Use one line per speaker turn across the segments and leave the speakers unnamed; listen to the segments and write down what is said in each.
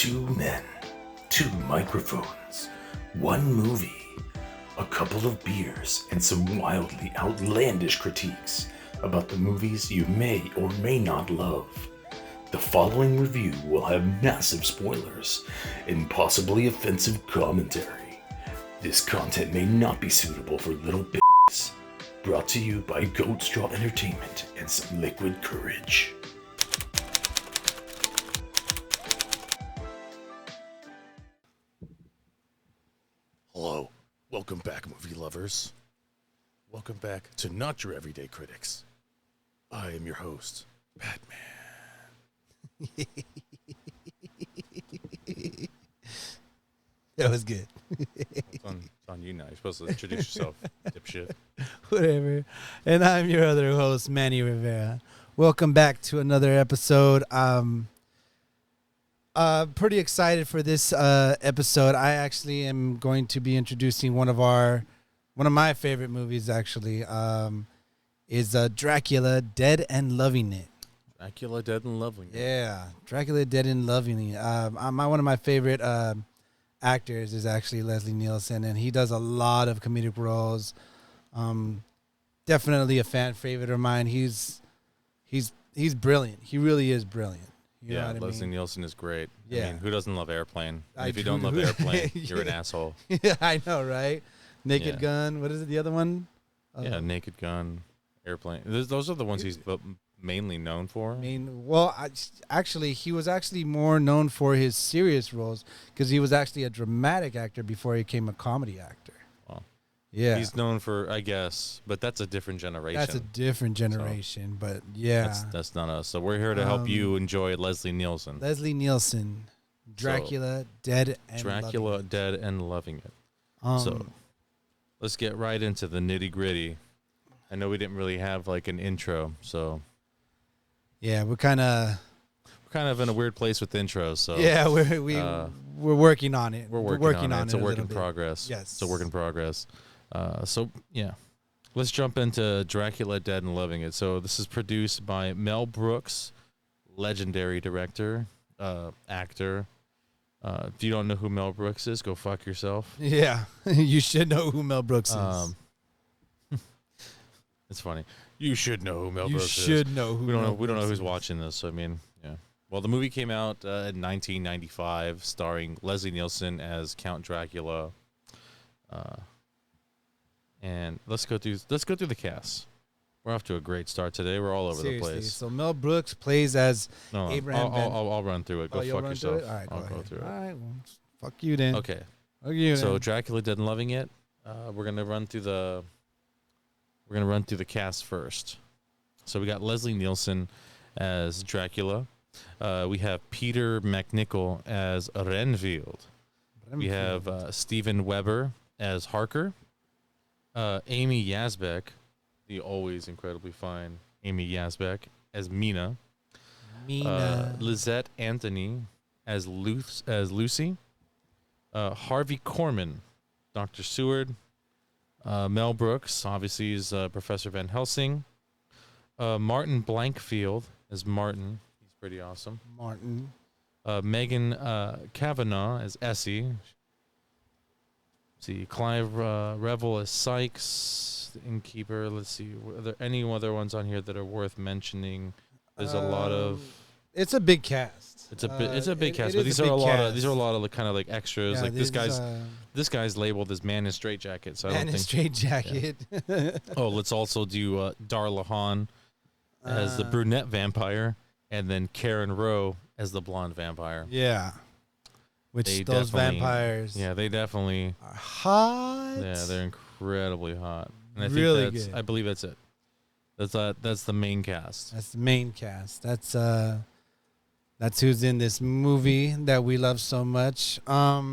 Two men, two microphones, one movie, a couple of beers, and some wildly outlandish critiques about the movies you may or may not love. The following review will have massive spoilers and possibly offensive commentary. This content may not be suitable for little bitches. Brought to you by Goat Straw Entertainment and some liquid courage.
Hello, welcome back, movie lovers. Welcome back to Not Your Everyday Critics. I am your host, Batman.
That was good.
It's on you now. You're supposed to introduce yourself, dipshit.
Whatever. And I'm your other host, Manny Rivera. Welcome back to another episode. Pretty excited for this episode. I actually am going to be introducing one of my favorite movies. Actually, is Dracula Dead and Loving It.
Dracula Dead and Loving It.
Yeah, Dracula Dead and Loving It. One of my favorite actors is actually Leslie Nielsen, and he does a lot of comedic roles. Definitely a fan favorite of mine. He's brilliant. He really is brilliant. You know what I
Leslie
mean?
Nielsen is great.
Yeah.
I mean, who doesn't love Airplane?
I
If you
do.
don't love Airplane, you're an
Yeah.
asshole.
Yeah, I know, right? Naked
Yeah.
Gun. What is it? The other one?
Yeah, Naked Gun, Airplane. Those are the ones he's mainly known for.
Actually, he was actually more known for his serious roles because he was actually a dramatic actor before he became a comedy actor.
Wow.
Yeah.
He's known for, I guess, but that's a different generation.
That's a different generation, but yeah.
That's not us. So we're here to help you enjoy Leslie Nielsen.
Leslie Nielsen, Dracula, Dead and
Dracula,
Loving It.
Dead and Loving It.
Um,
So let's get right into the nitty gritty. I know we didn't really have like an intro, so
yeah, we're kind of
in a weird place with intros. So
we're working on it.
we're working on it. It's a
a
work
little
in
bit.
progress.
Yes.
It's a work in progress. So yeah, let's jump into Dracula, Dead and Loving It. So this is produced by Mel Brooks, legendary director, actor. If you don't know who Mel Brooks is, go fuck yourself.
Yeah, you should know who Mel Brooks is.
It's funny. You should know who Mel
You
Brooks is.
should know who
We don't
Mel
know. We don't know
Brooks
who's
is.
watching this. So I mean, yeah. Well, the movie came out in 1995, starring Leslie Nielsen as Count Dracula. And let's go through the cast. We're off to a great start today. We're all over
Seriously.
the place.
So Mel Brooks plays as
No,
Abraham Ben-
I'll run through it. Go
you'll
fuck
run through
yourself.
it? All right,
I'll
go
go
ahead.
through it.
All right, well, fuck you then.
Okay.
Fuck you
So
then.
Dracula Dead and Loving It. We're gonna run through the cast first. So we got Leslie Nielsen as Dracula. We have Peter MacNicol as Renfield. We have Steven Weber as Harker. Amy Yazbek, the always incredibly fine Amy Yazbek, as Mina. Lizette Anthony as Lucy. Harvey Korman, Dr. Seward. Mel Brooks, obviously, is Professor Van Helsing. Martin Blankfield as Martin. He's pretty awesome.
Martin.
Megan Kavanaugh as Essie. Let's see, Clive Revel as Sykes, the innkeeper. Let's see, are there any other ones on here that are worth mentioning? There's a lot of.
It's a big cast.
It's a big cast,
it
but
is
these are a lot
cast.
of like, kind of like extras.
Yeah,
Like this
is,
guy's labeled as Man in Straitjacket. So I
Man
don't
in
think.
Straitjacket.
Oh, let's also do Darla Hahn as the brunette vampire, and then Karen Rowe as the blonde vampire.
Yeah. Which
They
those
definitely-
vampires
Yeah, they definitely.
are hot.
Yeah, they're incredibly hot. And I think
Really
that's.
good.
I believe that's it. That's the main cast.
That's the main cast. That's who's in this movie that we love so much. How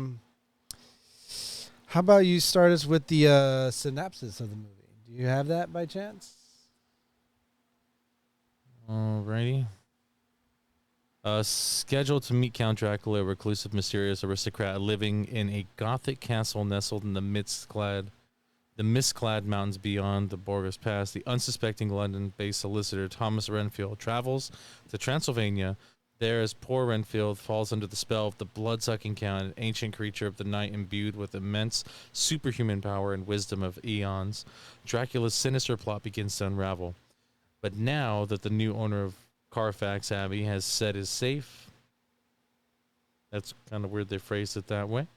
about you start us with the synopsis of the movie? Do you have that by chance?
Alrighty. Scheduled to meet Count Dracula, a reclusive, mysterious aristocrat living in a Gothic castle nestled in the mist-clad mountains beyond the Borgus Pass, the unsuspecting London-based solicitor Thomas Renfield travels to Transylvania, There, as poor Renfield falls under the spell of the blood-sucking count, an ancient creature of the night imbued with immense superhuman power and wisdom of eons, Dracula's sinister plot begins to unravel. But now that the new owner of Carfax Abbey has set his safe, that's kind of weird they phrased it that way,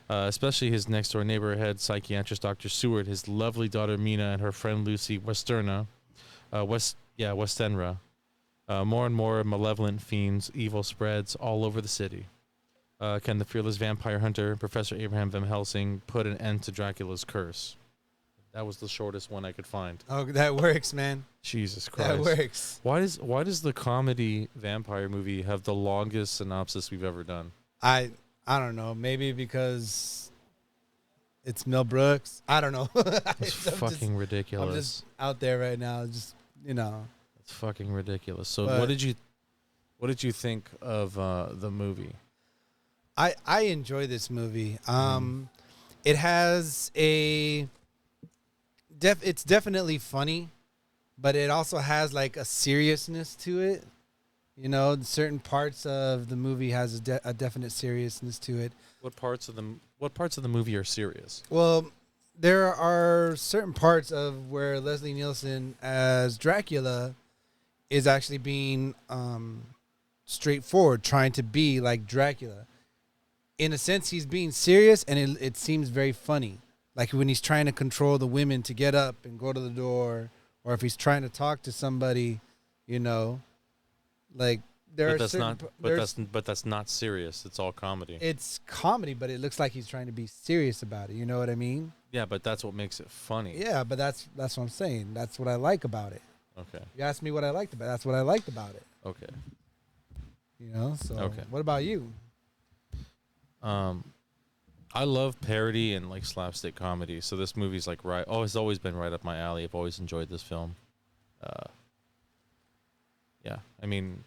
especially his next-door neighbor, head psychiatrist Dr. Seward, his lovely daughter Mina, and her friend Lucy Westenra, more and more malevolent fiends, evil spreads all over the city. Can the fearless vampire hunter, Professor Abraham Van Helsing, put an end to Dracula's curse? That was the shortest one I could find.
Oh, that works, man.
Jesus Christ.
That works.
Why does the comedy vampire movie have the longest synopsis we've ever done?
I don't know. Maybe because it's Mel Brooks. I don't know.
It's fucking ridiculous.
I'm just out there right now. Just, you know.
It's fucking ridiculous. So
But
what did you think of the movie?
I enjoy this movie. It has it's definitely funny, but it also has like a seriousness to it. You know, certain parts of the movie has a definite seriousness to it.
What parts of the movie are serious?
Well, there are certain parts of where Leslie Nielsen as Dracula is actually being straightforward, trying to be like Dracula. In a sense, he's being serious, and it seems very funny. Like when he's trying to control the women to get up and go to the door, or if he's trying to talk to somebody, you know, like there
but
are
but that's not serious. It's all comedy.
It's comedy, but it looks like he's trying to be serious about it. You know what I mean?
Yeah, but that's what makes it funny.
Yeah, but that's what I'm saying. That's what I like about it.
Okay.
You asked me what I liked about it. That's what I liked about it.
Okay.
You know, so
Okay.
What about you?
I love parody and like slapstick comedy. So this movie's like it's always been right up my alley. I've always enjoyed this film. Yeah, I mean,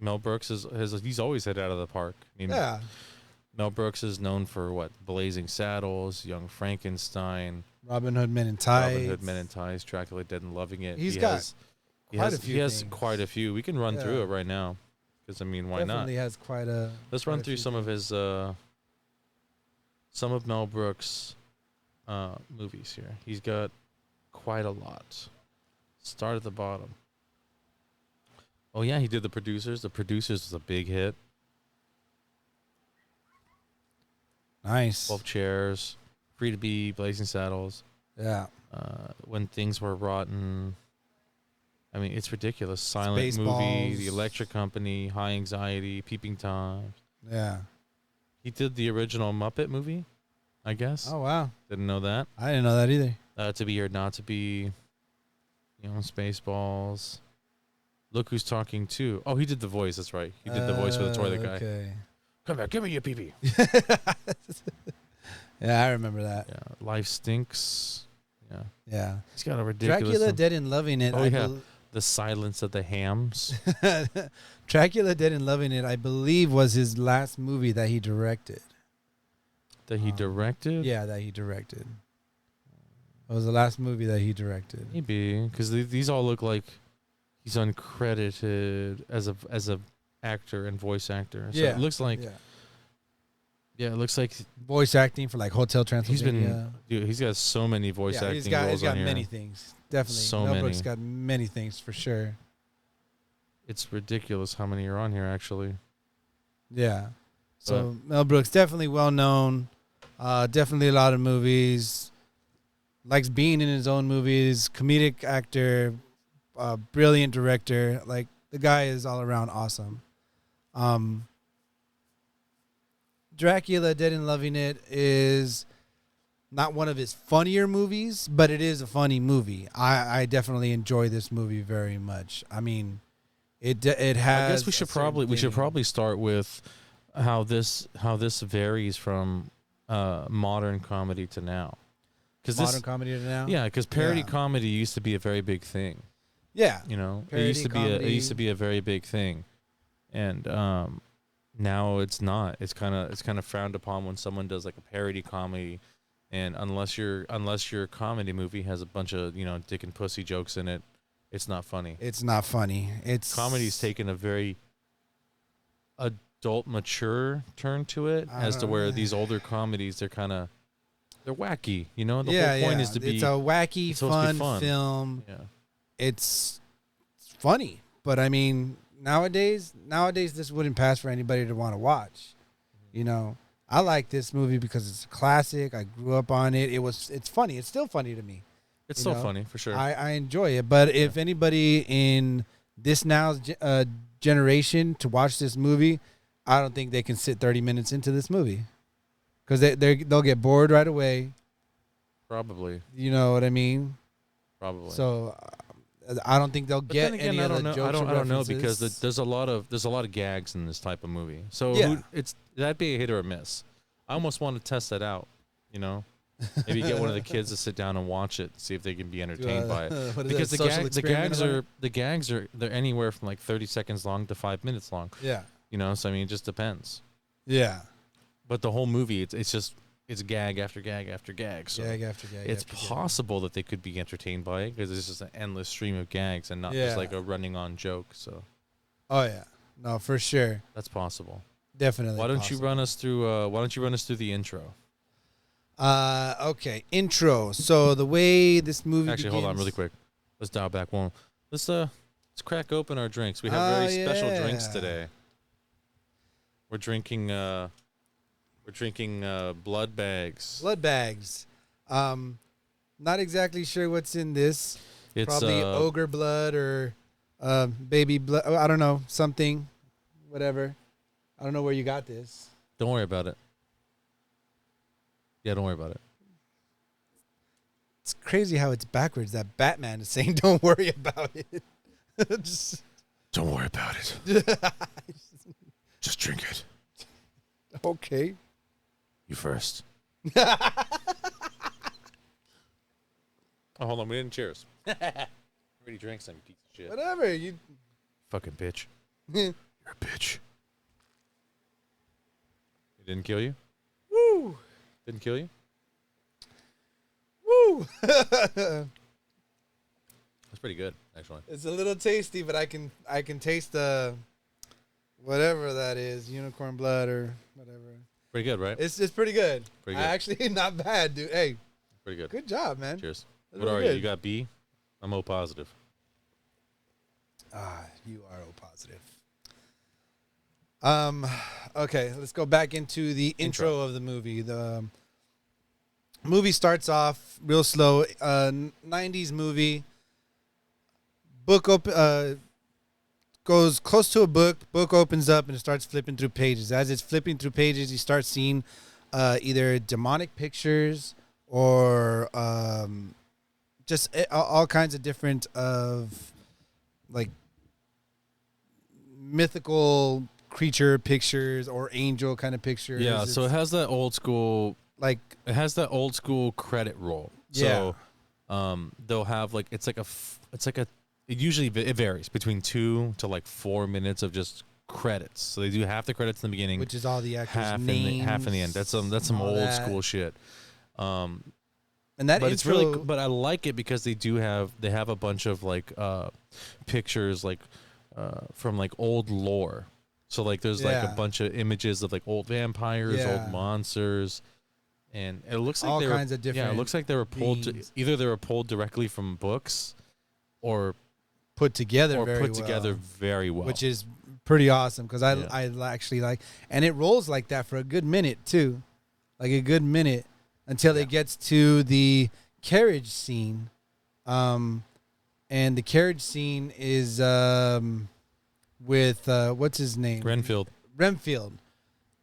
Mel Brooks he's always hit out of the park. I mean,
Yeah.
Mel Brooks is known for what? Blazing Saddles, Young Frankenstein,
Robin Hood Men in Tights.
Robin Hood Men in Tights, Dracula Dead and Loving It.
He's
He
got
has
quite a few
He has
things.
quite a few. We can run through
Yeah.
it right now, because I mean, why
Definitely
not?
has quite a.
Let's
quite
run
a
through
few
some of
things.
his some of Mel Brooks' movies here. He's got quite a lot. Start at the bottom. Oh yeah, he did The Producers. The Producers was a big hit.
Nice.
12 Chairs, Free to Be, Blazing Saddles.
Yeah.
When Things Were Rotten. I mean, it's ridiculous. Silent Movie,
Spaceballs.
The Electric Company, High Anxiety, Peeping Tom.
Yeah.
He did the original Muppet movie, I guess.
Oh wow.
Didn't know that.
I didn't know that either.
To Be or Not to Be, Spaceballs. Look Who's Talking Too. Oh, he did the voice. That's right. He did the voice for the toilet guy.
Okay.
Come back, give me your pee-pee.
Yeah, I remember that.
Yeah, Life Stinks. Yeah,
Yeah.
he's got a ridiculous.
Dracula Dead and Loving It.
Oh, yeah. The Silence of the Hams.
Dracula Dead and Loving It, I believe, was his last movie that he directed.
That he directed.
Yeah, that he directed. It was the last movie that he directed.
Maybe because these all look like he's uncredited as a actor and voice actor. So
Yeah,
it looks like
Yeah.
it looks like
Voice acting for like Hotel
he's
Transylvania.
he's got so many voice acting
he's
roles
got
on here.
many things. Definitely.
So
Mel Brooks
many.
got many things for sure.
It's ridiculous how many are on here actually.
Yeah. So Mel Brooks, definitely well known. Definitely a lot of movies. Likes being in his own movies. Comedic actor. Brilliant director. Like the guy is all around awesome. Dracula Dead and Loving It is not one of his funnier movies, but it is a funny movie. I definitely enjoy this movie very much. I mean, it has.
I guess we should probably start with how this varies from modern comedy to now.
Modern comedy to now.
Yeah, because parody
Yeah.
comedy used to be a very big thing.
Yeah.
It
Parody
used to
comedy.
be a very big thing, and now it's not. It's kind of frowned upon when someone does like a parody comedy, and unless your comedy movie has a bunch of dick and pussy jokes in it, it's not funny.
It's not funny. It's
Comedy's taken a very adult mature turn to it, as to where these older comedies they're wacky. You know, the whole point is to be.
It's a wacky, fun film.
Yeah.
It's funny, but I mean, nowadays this wouldn't pass for anybody to want to watch. You know, I like this movie because it's a classic. I grew up on it. It's funny. It's still funny to me.
It's still funny for sure.
I enjoy it. But if anybody in this now generation to watch this movie, I don't think they can sit 30 minutes into this movie because they'll get bored right away.
Probably.
You know what I mean?
Probably.
So I don't think they'll get any of the jokes.
I don't know because there's a lot of gags in this type of movie. So that'd be a hit or a miss. I almost want to test that out. You know, maybe get one of the kids to sit down and watch it, see if they can be entertained by it. Because the gags are they're anywhere from like 30 seconds long to 5 minutes long.
Yeah.
You know, so I mean, it just depends.
Yeah.
But the whole movie, it's gag after gag after gag. So
gag after gag.
it's possible that they could be entertained by it because it's just an endless stream of gags and not just like a running on joke. So.
Oh yeah, no, for sure.
That's possible.
Definitely.
Why don't you run us through? Why don't you run us through the intro?
Okay, intro. So the way this movie
hold on really quick. Let's dial back one. Let's crack open our drinks. We have very special drinks today. We're drinking blood bags.
Blood bags. Not exactly sure what's in this.
It's
probably ogre blood or baby blood. I don't know, something, whatever. I don't know where you got this.
Don't worry about it. Yeah, don't worry about it.
It's crazy how it's backwards. That Batman is saying, "Don't worry about it."
Don't worry about it. Just drink it.
Okay.
You first.
Oh, hold on. We didn't cheers. Already drank some piece of shit.
Whatever. You
fucking bitch.
You're a bitch.
It didn't kill you?
Woo.
Didn't kill you?
Woo.
That's pretty good, actually.
It's a little tasty, but I can taste the whatever that is, unicorn blood or whatever.
Pretty good, right?
It's pretty good.
Pretty good.
Actually, not bad, dude. Hey,
pretty good.
Good job, man.
Cheers.
That's
What
really
are
good.
you? You got B? I'm O positive.
You are O positive. Okay, let's go back into the intro of the movie. The movie starts off real slow. 90s movie. Book goes close to a book. Book opens up and it starts flipping through pages. As it's flipping through pages, you start seeing either demonic pictures or just all kinds of different like mythical creature pictures or angel kind of pictures.
Yeah, so it has that old school credit roll.
Yeah.
So they'll have like it usually varies between 2 to like 4 minutes of just credits. So they do half the credits in the beginning,
which is all the actors'
half
names,
half in the end. That's some old school shit.
And that
but
intro,
it's really, but I like it because they have a bunch of like pictures like from like old lore. So like there's like a bunch of images of like old vampires, old monsters, and it looks like
all kinds of different.
Yeah, it looks like they were pulled either they were pulled directly from books, or
put together
very well,
which is pretty awesome because I actually like, and it rolls like that for a good minute too, like a good minute until it gets to the carriage scene, and the carriage scene is with what's his name?
Renfield.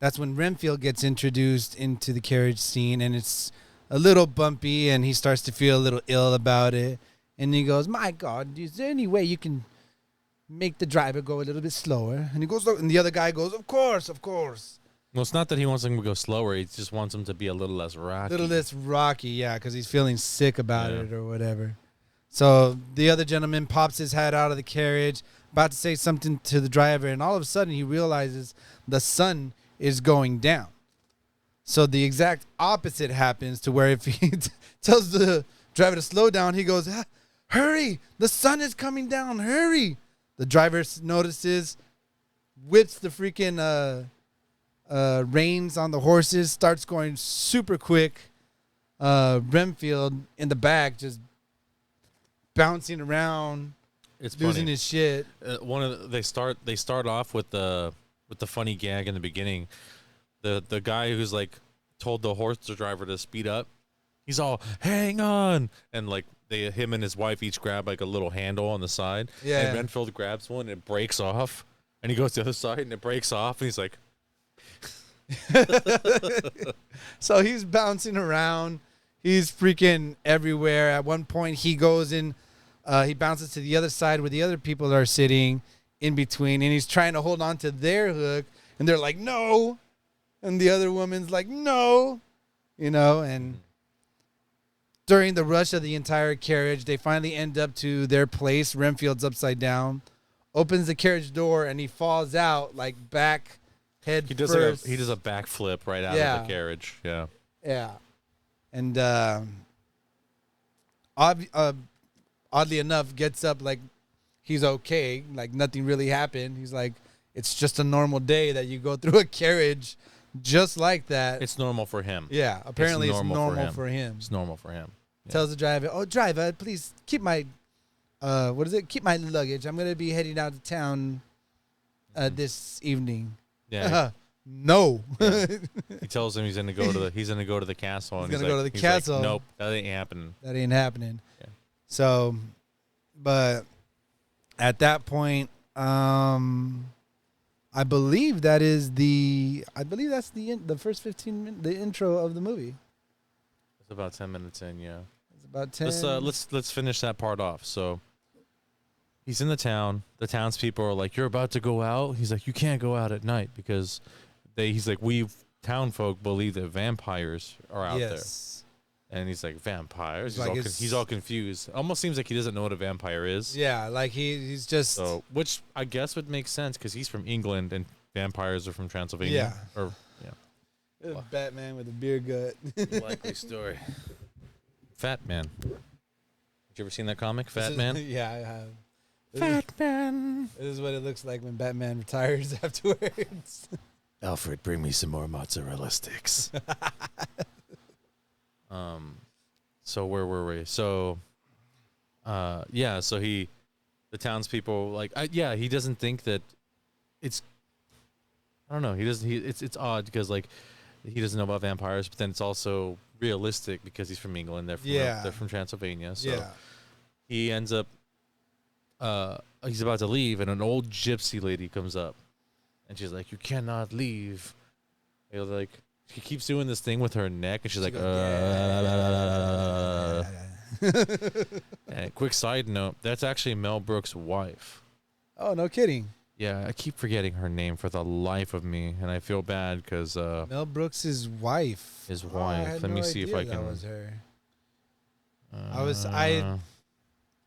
That's when Renfield gets introduced into the carriage scene, and it's a little bumpy, and he starts to feel a little ill about it. And he goes, "My God, is there any way you can make the driver go a little bit slower?" And he goes, and the other guy goes, "Of course."
Well, it's not that he wants him to go slower. He just wants him to be a little less rocky.
Yeah, because he's feeling sick about it or whatever. So the other gentleman pops his head out of the carriage, about to say something to the driver, and all of a sudden he realizes the sun is going down. So the exact opposite happens, to where if he tells the driver to slow down, he goes, "Hurry, the sun is coming down, hurry." The driver notices whips the freaking reins on the horses, starts going super quick. Renfield in the back just bouncing around,
It's
losing
funny.
his shit.
They start off with the funny gag in the beginning. The guy who's like told the horse driver to speed up. He's all, hang on, and like him and his wife each grab like a little handle on the side.
Yeah.
And Renfield grabs one and it breaks off, and he goes to the other side and it breaks off, and he's like,
So he's bouncing around. He's freaking everywhere. At one point, he goes in. He bounces to the other side where the other people are sitting in between, and he's trying to hold on to their hook, and they're like, no. And the other woman's like, no. And during the rush of the entire carriage, they finally end up to their place. Renfield's upside down, opens the carriage door, and he falls out like back head
he does
first.
he does a backflip right out
Yeah.
of the carriage. Yeah.
Yeah. And oddly enough, gets up like he's okay, like nothing really happened. He's like, it's just a normal day that you go through a carriage just like that.
It's normal for him.
Yeah, apparently it's normal
for him.
for him.
It's normal for him. Yeah.
Tells the driver, "Oh, driver, please keep my keep my luggage. I'm going to be heading out of town this evening."
Yeah.
No.
Yeah. He tells him he's gonna go to the castle.
He's
and
gonna go to the
he's
castle.
Like, nope, that ain't happening.
That ain't happening.
Yeah.
So, but at that point, I believe that's the first 15 minutes, the intro of the movie.
It's about 10 minutes in. Yeah.
It's about 10.
Let's finish that part off. So he's in the town. The townspeople are like, "You're about to go out." He's like, "You can't go out at night because he's like, we town folk believe that vampires are out there." And he's like, "Vampires?" He's all confused. Almost seems like he doesn't know what a vampire is.
Yeah, like he's just.
So, which I guess would make sense because he's from England and vampires are from Transylvania.
Yeah.
Or
Batman with a beer gut.
likely story. Fat Man. Did you ever seen that comic, Fat Man?
Yeah, I have.
Fat Man.
This is what it looks like when Batman retires afterwards.
Alfred, bring me some more mozzarella sticks.
So where were we? So, so the townspeople he doesn't think that it's, I don't know. It's odd because like he doesn't know about vampires, but then it's also realistic because he's from England. They're from Transylvania. So he ends up, he's about to leave and an old gypsy lady comes up and she's like, "You cannot leave." Like, she keeps doing this thing with her neck, and she's like, And quick side note, that's actually Mel Brooks' wife.
Oh, no kidding.
Yeah, I keep forgetting her name for the life of me, and I feel bad because
Mel Brooks' wife.
His
I
wife.
had
Let me
no
see if
idea
I can.
That was her.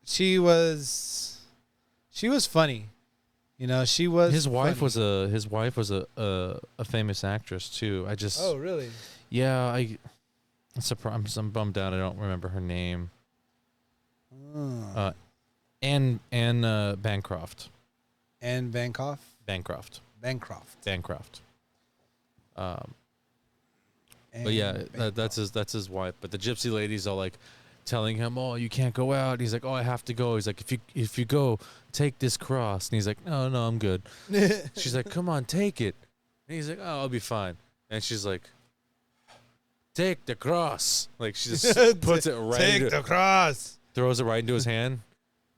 She was funny. She was.
His wife
funny.
was a famous actress too. I just.
Oh, really?
Yeah, I'm bummed out. I don't remember her name. Anne Bancroft.
Anne Bancroft.
Bancroft.
Anne
But yeah,
Bancroft.
that's his wife. But the gypsy ladies are like telling him, "Oh, you can't go out." He's like, "Oh, I have to go." He's like, "If you go, take this cross." And he's like, "No, I'm good." She's like, "Come on, take it." And he's like, "Oh, I'll be fine." And she's like, "Take the cross." Like, she just puts it right
Take the cross.
throws it right into his hand. And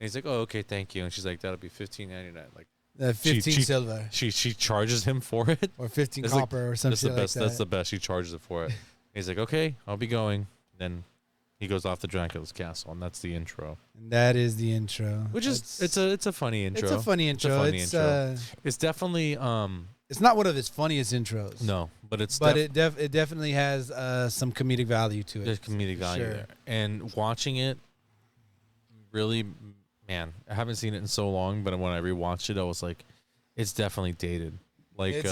he's like, "Oh, okay, thank you." And she's like, "That'll be $15.99." Like,
15 silver.
she charges him for it.
Or 15
It's like-
copper or something like that.
That's the best. She charges it for it. He's like, "Okay, I'll be going." Then he goes off to Dracula's castle, and that's the intro.
And that is the intro.
Which is it's a funny intro.
It's a funny intro.
It's definitely
It's not one of his funniest intros.
no, but it's
But it definitely has some comedic value to it.
there's comedic value
sure.
there. And watching it, really, man, I haven't seen it in so long, but when I rewatched it, I was like, it's definitely dated. Like,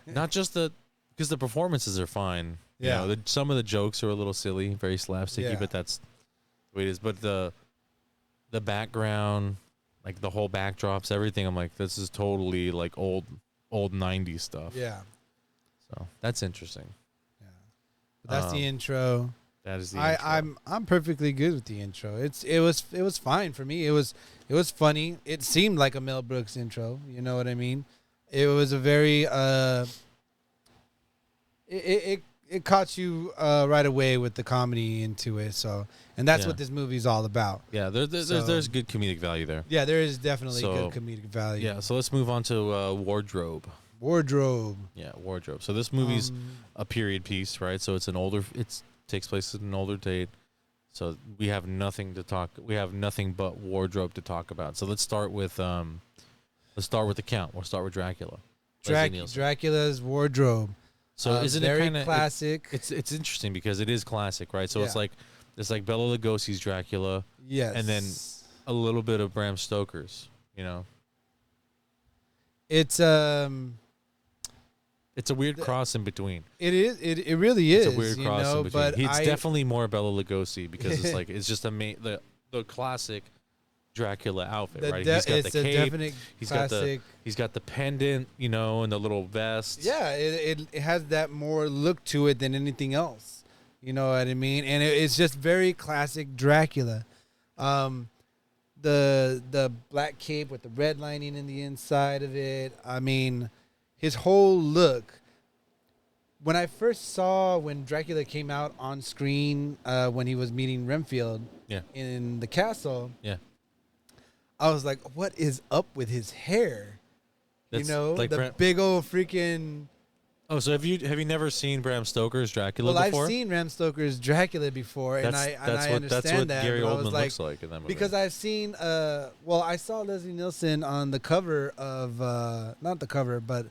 not just because the performances are fine.
Yeah.
You know, some of the jokes are a little silly, very slapsticky,
Yeah.
but that's the way it is. But the background, like the whole backdrops, everything. I'm like, this is totally like old 90s stuff.
Yeah.
So that's interesting.
Yeah. But that's the intro.
That is the intro.
I'm perfectly good with the intro. It was fine for me. It was funny. It seemed like a Mel Brooks intro. You know what I mean? It was a very it caught you right away with the comedy into it. So, and that's what this movie's all about.
Yeah, there's good comedic value there.
Yeah, there is definitely good comedic value.
Yeah, so let's move on to wardrobe. Yeah, wardrobe. So this movie's a period piece, right? So it takes place in an older date. So we have nothing but wardrobe to talk about. So let's start with the count. We'll start with Dracula.
Dracula's wardrobe.
So isn't it kind of
classic?
It's interesting because it is classic, right? So it's like Bela Lugosi's Dracula,
yes,
and then a little bit of Bram Stoker's.
It's
It's a weird cross in between.
It is. It really is.
It's a weird cross in between.
But
It's definitely more Bela Lugosi because it's like it's just the classic Dracula outfit, right? He's got the cape. He's got the pendant, and the little vest.
Yeah, it has that more look to it than anything else. You know what I mean? And it's just very classic Dracula. The black cape with the red lining in the inside of it. I mean, his whole look. When I first saw when Dracula came out on screen, when he was meeting Renfield in the castle, I was like, what is up with his hair?
That's
like the big old freaking...
Oh, so have you never seen Bram Stoker's Dracula
before?
Well,
I've seen Bram Stoker's Dracula before, and I understand
that's what
that.
Gary Oldman
like,
looks like in that movie.
Because I've seen, I saw Leslie Nielsen on the cover of, not the cover, but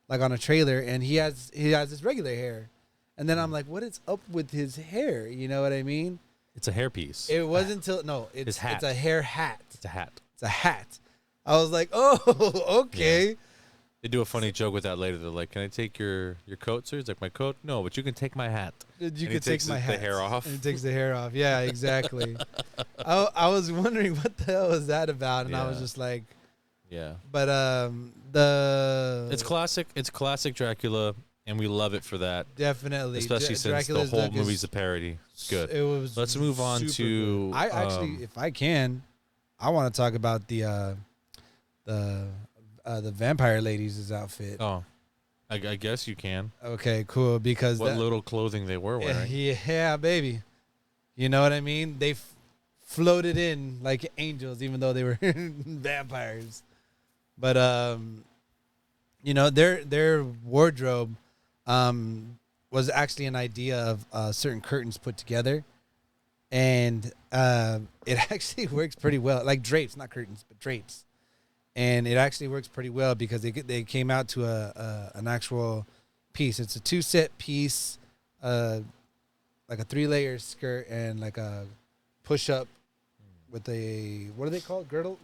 like on a trailer, and he has his regular hair, and then I'm like, what is up with his hair? You know what I mean?
It's a hairpiece.
It wasn't until it's a hair hat.
It's a hat.
It's a hat. I was like, oh, okay.
Yeah. They do a funny joke with that later. They're like, "Can I take your coat, sir?" He's like, "My coat? No, but you can take my hat."
You can take my hat.
The hair off.
And he takes the hair off. Yeah, exactly. I was wondering what the hell was that about, and I was just like,
yeah.
But
it's classic. It's classic Dracula, and we love it for that.
Definitely,
especially since
Dracula's
the whole movie's a parody. It's good.
It was.
Let's move on to.
Good. I actually, if I can, I want to talk about the vampire lady's outfit.
Oh, I guess you can.
Okay, cool. Because
what little clothing they were wearing.
Yeah, baby. You know what I mean? They floated in like angels, even though they were vampires. But their wardrobe was actually an idea of certain curtains put together, and it actually works pretty well. Like drapes, not curtains, but drapes. And it actually works pretty well because they came out to an actual piece. It's a 2-set piece, like a 3-layer skirt and like a push-up with a, what are they called? Girdles?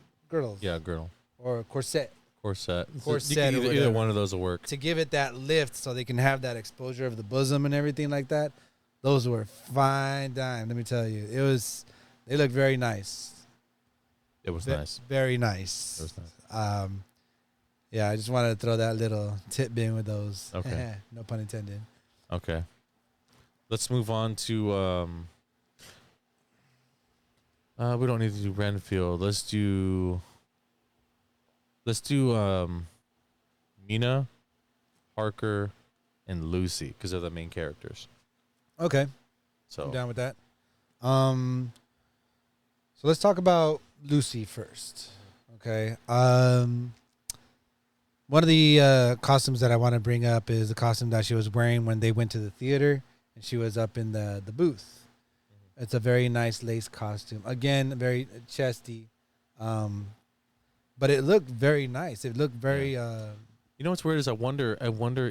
Yeah, girdle.
Or a corset.
Corset.
Either
one of those will work.
To give it that lift so they can have that exposure of the bosom and everything like that. Those were fine dime, let me tell you. They looked very nice.
It was nice.
Very nice.
It was nice.
Yeah, I just wanted to throw that little tip in with those.
Okay.
No pun intended.
Okay. Let's move on to we don't need to do Renfield. Let's do Mina, Parker, and Lucy because they're the main characters.
Okay.
So
I'm down with that. So let's talk about Lucy first. Okay. One of the costumes that I want to bring up is the costume that she was wearing when they went to the theater and she was up in the booth. Mm-hmm. It's a very nice lace costume. Again, very chesty. But it looked very nice. It looked very
You know what's weird is I wonder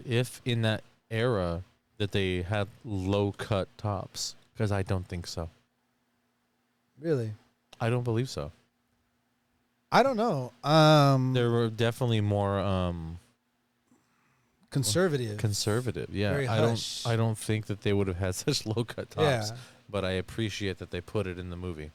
if in that era that they had low cut tops because I don't think so.
Really?
I don't believe so.
I don't know.
There were definitely more
conservative.
Conservative, yeah.
Very hush.
I don't think that they would have had such low cut tops.
Yeah.
But I appreciate that they put it in the movie.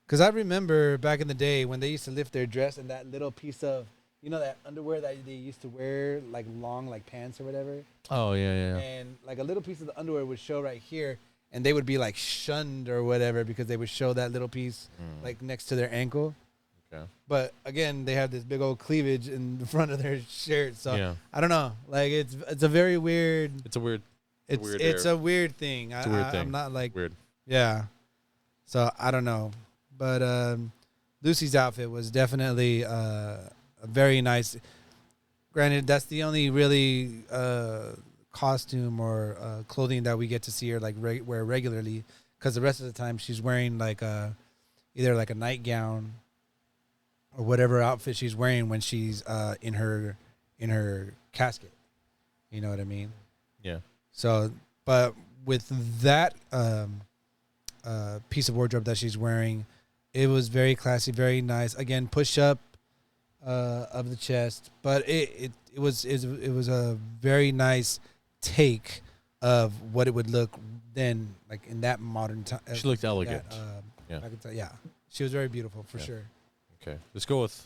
Because I remember back in the day when they used to lift their dress and that little piece of, that underwear that they used to wear, like long, like pants or whatever.
Oh, yeah.
And like a little piece of the underwear would show right here, and they would be like shunned or whatever because they would show that little piece like next to their ankle.
Okay.
But again, they have this big old cleavage in the front of their shirt. So I don't know. Like it's a very weird.
It's a weird.
It's a weird thing.
It's a weird thing.
I'm not like
weird.
Yeah. So I don't know, but Lucy's outfit was definitely a very nice. Granted, that's the only really costume or clothing that we get to see her like wear regularly, because the rest of the time she's wearing like either like a nightgown or whatever outfit she's wearing when she's in her casket. You know what I mean?
Yeah.
So, but with that piece of wardrobe that she's wearing, it was very classy, very nice. Again, push up of the chest, but it was a very nice take of what it would look then, like in that modern time.
She looked elegant.
Yeah, she was very beautiful for sure.
Okay, let's go with,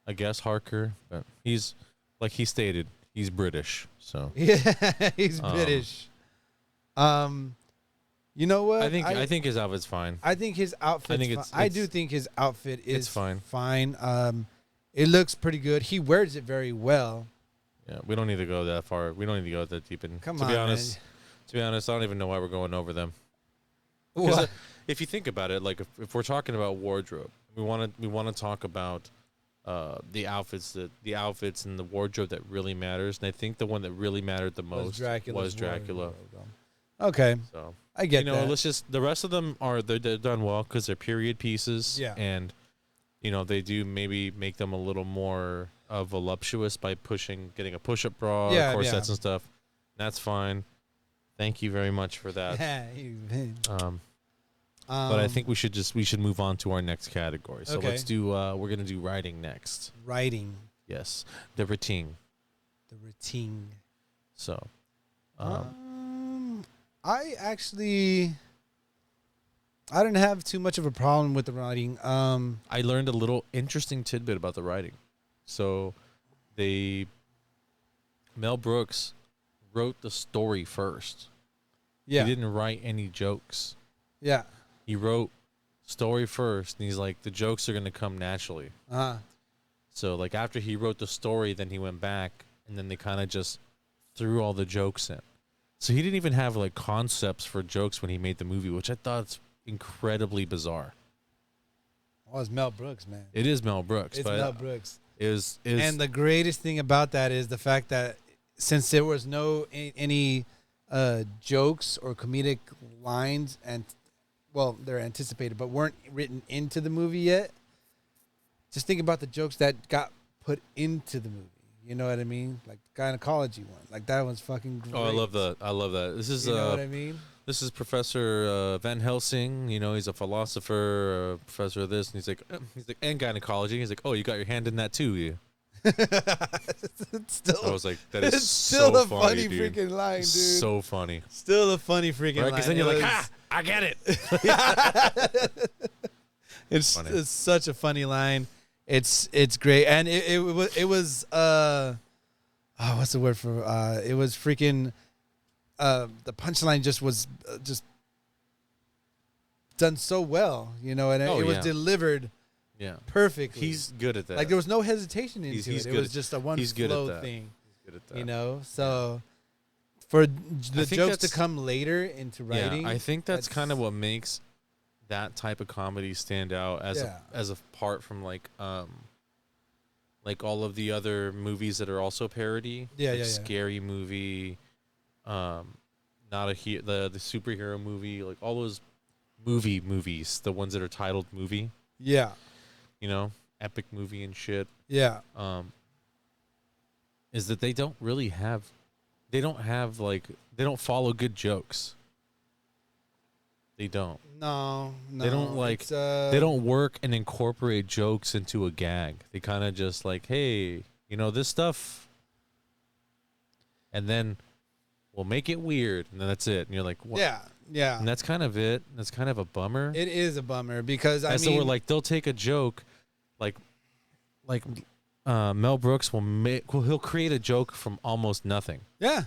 I guess, Harker, but he's, like he stated, he's British, so
yeah, he's British. You know what?
I think his outfit's fine.
I think his outfit. I do think his outfit is
fine.
Fine. It looks pretty good. He wears it very well.
Yeah, we don't need to go that far. We don't need to go that deep.
Come
to
on,
be honest,
man.
To be honest, I don't even know why we're going over them.
What?
If you think about it, like if we're talking about wardrobe, we want to talk about the outfits and the wardrobe that really matters. And I think the one that really mattered the most was Dracula.
Okay,
so
I get that.
Let's just, the rest of them they're done well because they're period pieces.
Yeah,
and they do maybe make them a little more voluptuous by getting a push-up bra, corsets and stuff. That's fine. Thank you very much for that. But I think we should move on to our next category. So let's do. We're gonna do writing next.
Writing.
Yes, the routine.
The routine.
So,
I didn't have too much of a problem with the writing.
I learned a little interesting tidbit about the writing. So, Mel Brooks wrote the story first.
Yeah.
He didn't write any jokes.
Yeah.
He wrote story first, and he's like, the jokes are going to come naturally.
Uh-huh.
So, like, after he wrote the story, then he went back, and then they kind of just threw all the jokes in. So he didn't even have, like, concepts for jokes when he made the movie, which I thought is incredibly bizarre.
Oh, it's Mel Brooks, man.
It is Mel Brooks.
It's Mel Brooks.
And
the greatest thing about that is the fact that since there was any jokes or comedic lines, and well, they're anticipated but weren't written into the movie yet, just think about the jokes that got put into the movie. You know what I mean? Like the gynecology one. Like that one's fucking great.
Oh, I love that. This is
you know what I mean?
This is Professor Van Helsing. He's a philosopher, professor of this, and he's like, and gynecology. He's like, oh, you got your hand in that too, you.
Still,
I was like, that is
still
so
a funny
dude.
freaking line, dude.
So funny.
Still a funny freaking line.
Because then you're like, ha, I get it.
It's such a funny line. It's great, and it was what's the word for it was freaking the punchline just was just done so well, and it was delivered perfectly.
He's good at that.
Like there was no hesitation into
he's
it.
Good
it was just a one flow thing.
He's good at that.
So for the jokes to come later into writing,
I think that's kind of what makes that type of comedy stand out as apart from like all of the other movies that are also parody. Scary Movie, the superhero movie, like all those movies, the ones that are titled movie.
Yeah.
Epic movie and shit.
Yeah.
Is that they don't follow good jokes. They don't.
No.
They don't they don't work and incorporate jokes into a gag. They kind of just like, hey, this stuff, and then we'll make it weird, and then that's it. And you're like, what?
Yeah. Yeah.
And that's kind of it. That's kind of a bummer.
It is a bummer because
So we're like, they'll take a joke, like Mel Brooks he'll create a joke from almost nothing.
Yeah.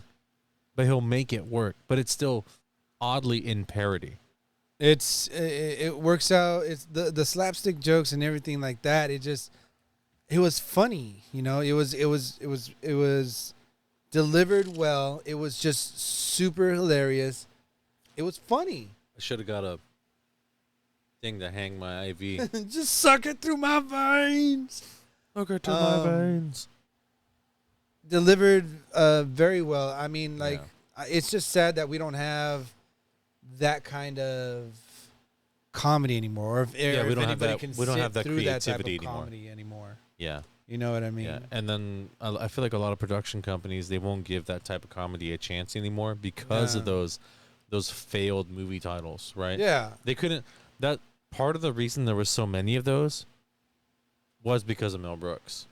But he'll make it work. But it's still oddly in parody.
It works out. It's the slapstick jokes and everything like that. It was funny, you know. It was delivered well. It was just super hilarious. It was funny.
I should have got a thing to hang my IV.
Just suck it through my veins.
Suck it to my veins.
Delivered very well. I mean, like, it's just sad that we don't have that kind of comedy anymore. Or if
we don't have
anybody
that.
can
We don't
sit
have that
through that type of
creativity anymore.
comedy anymore.
Yeah.
You know what I mean?
Yeah. And then I feel like a lot of production companies, they won't give that type of comedy a chance anymore because of those failed movie titles, right?
Yeah.
They couldn't. That part of the reason there was so many of those was because of Mel Brooks.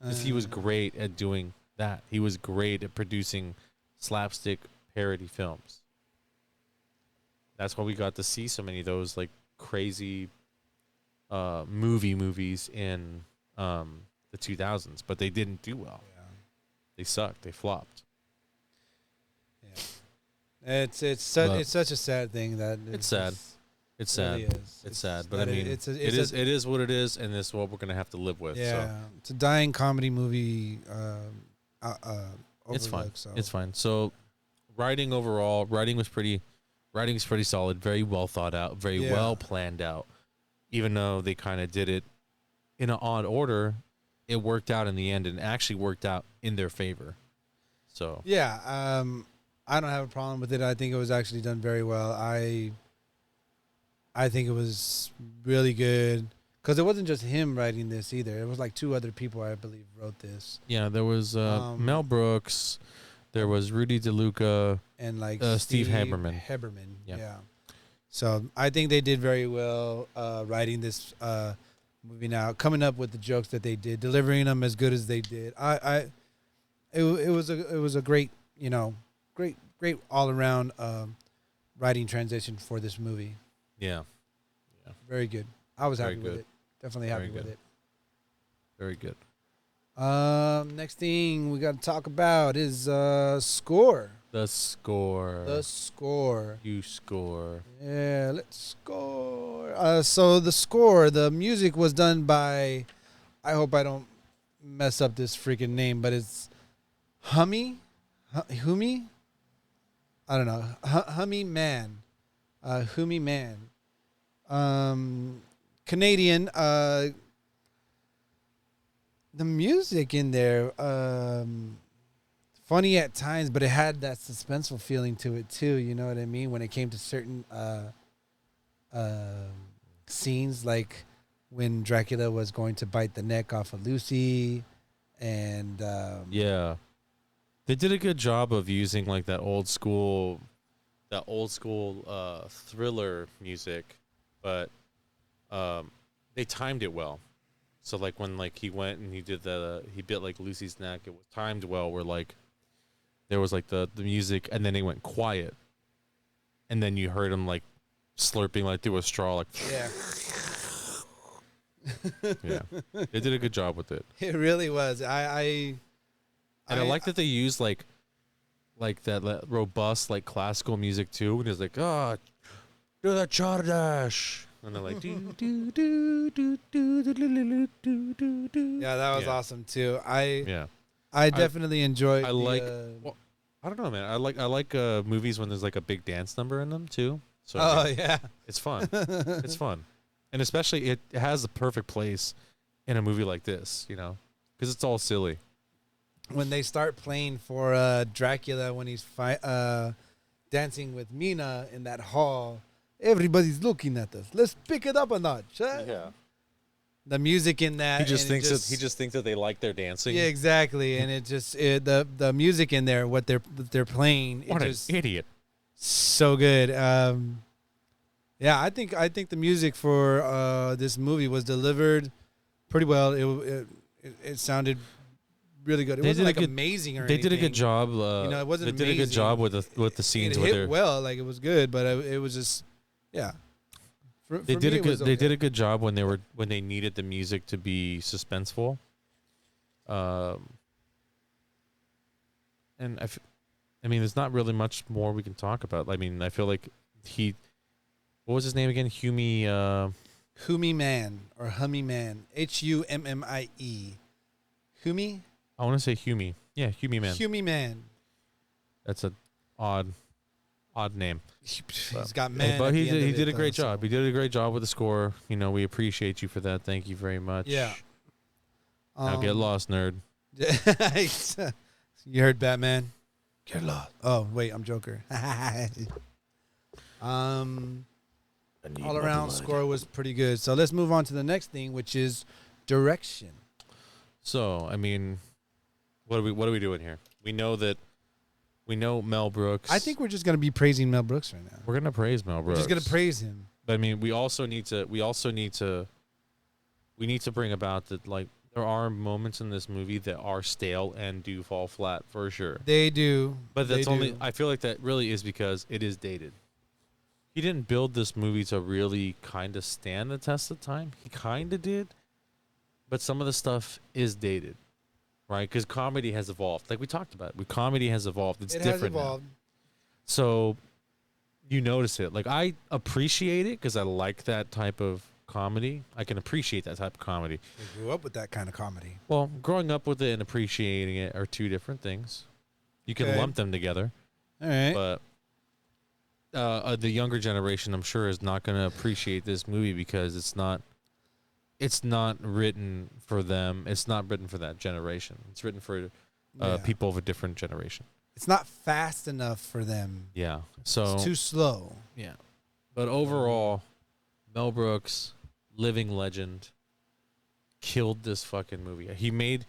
Because he was great at doing that. He was great at producing slapstick parody films. That's why we got to see so many of those like crazy movies in the 2000s, but they didn't do well.
Yeah.
They sucked. They flopped.
Yeah. It's such a sad thing that
it's sad. It's sad.
Really is.
It's sad, but I mean, it is what it is, and this is what we're gonna have to live with.
Yeah,
so.
it's a dying comedy movie.
It's fine.
So.
It's fine. So, writing was pretty solid. Very well thought out. Very well planned out. Even though they kind of did it in an odd order, it worked out in the end, and actually worked out in their favor. So
yeah, I don't have a problem with it. I think it was actually done very well. I think it was really good because it wasn't just him writing this either. It was like 2 other people, I believe, wrote this.
Yeah, there was Mel Brooks, there was Rudy DeLuca,
and like
Steve Haberman.
Yeah. So I think they did very well writing this movie. Now coming up with the jokes that they did, delivering them as good as they did. It was a great, you know, great all around writing transition for this movie.
Yeah.
Very good. I was
Very
happy with
good.
it. Definitely happy
Very
with
good.
it.
Very good.
Next thing we got to talk about is score.
The score.
The score.
You score.
Yeah, let's score. So the score, the music was done by, I hope I don't mess up this freaking name, but it's Humi? I don't know. Humi Man. Humi Man. Canadian. The music in there, funny at times, but it had that suspenseful feeling to it too. You know what I mean? When it came to certain scenes, like when Dracula was going to bite the neck off of Lucy, and
yeah, they did a good job of using like that old school thriller music, but they timed it well. So like when like he went and he bit like Lucy's neck, it was timed well. Where like there was like the music, and then it went quiet, and then you heard him like slurping like through a straw, like
yeah.
Yeah, they did a good job with it.
It really was. I
like that they used like that robust like classical music too. And it's like, do the Chardash. And they're like, do.
Yeah, that was awesome too. I
I
definitely enjoyed.
I don't know, man. I like movies when there's like a big dance number in them too. So
yeah,
it's fun. It's fun, and especially it has the perfect place in a movie like this, you know, because it's all silly.
When they start playing for Dracula when he's dancing with Mina in that hall, everybody's looking at us. Let's pick it up a notch. Huh?
Yeah.
The music in that.
He just thinks that they like their dancing.
Yeah, exactly. And the music in there, what they're playing.
What an idiot.
So good. Yeah, I think the music for this movie was delivered pretty well. It sounded really good. It
They
wasn't
did a
like
good-
amazing or
They did a good
anything.
job.
It wasn't
They did a good
amazing.
job with the scenes
It
with
hit
their.
well, like it was good, but it was just, yeah.
They did a good. They
Okay.
did a good job when they needed the music to be suspenseful. And I mean, there's not really much more we can talk about. I mean, I feel like what was his name again?
Hummy Man or Hummy Man, Hummie. Hummy.
I want to say Hummy. Yeah, Hummy Man.
Hummy Man.
That's a odd name.
He's got man.
But
at
he
the end
did,
of
he did
it,
a great
though,
job.
so-
He did a great job with the score. You know, we appreciate you for that. Thank you very much.
Yeah.
Now get lost, nerd.
You heard Batman? Get lost. Oh wait, I'm Joker.
I need
All
my
around
blood.
score was pretty good. So let's move on to the next thing, which is direction.
So, I mean, what are we doing here? We know Mel Brooks.
I think we're just gonna be praising Mel Brooks right now.
we're gonna praise Mel
We're
Brooks.
just gonna praise him.
But I mean, we need to bring about that, like, there are moments in this movie that are stale and do fall flat for sure.
They do,
But that's
They
only
do.
I feel like that really is because it is dated. He didn't build this movie to really kind of stand the test of time. He kind of did, but some of the stuff is dated, right? Because comedy has evolved, like we talked about. Comedy has evolved. It's
it
different
has evolved.
now. So you notice it. Like, I appreciate it because I like that type of comedy. I can appreciate that type of comedy.
We grew up with that kind of comedy.
Well, growing up with it and appreciating it are two different things. You can
Okay.
lump them together,
All right.
but the younger generation, I'm sure, is not going to appreciate this movie because it's not written for them. It's not written for that generation. It's written for
Yeah.
people of a different generation.
It's not fast enough for them.
Yeah. So
It's too slow.
yeah. But overall, Mel Brooks, living legend, killed this fucking movie. He made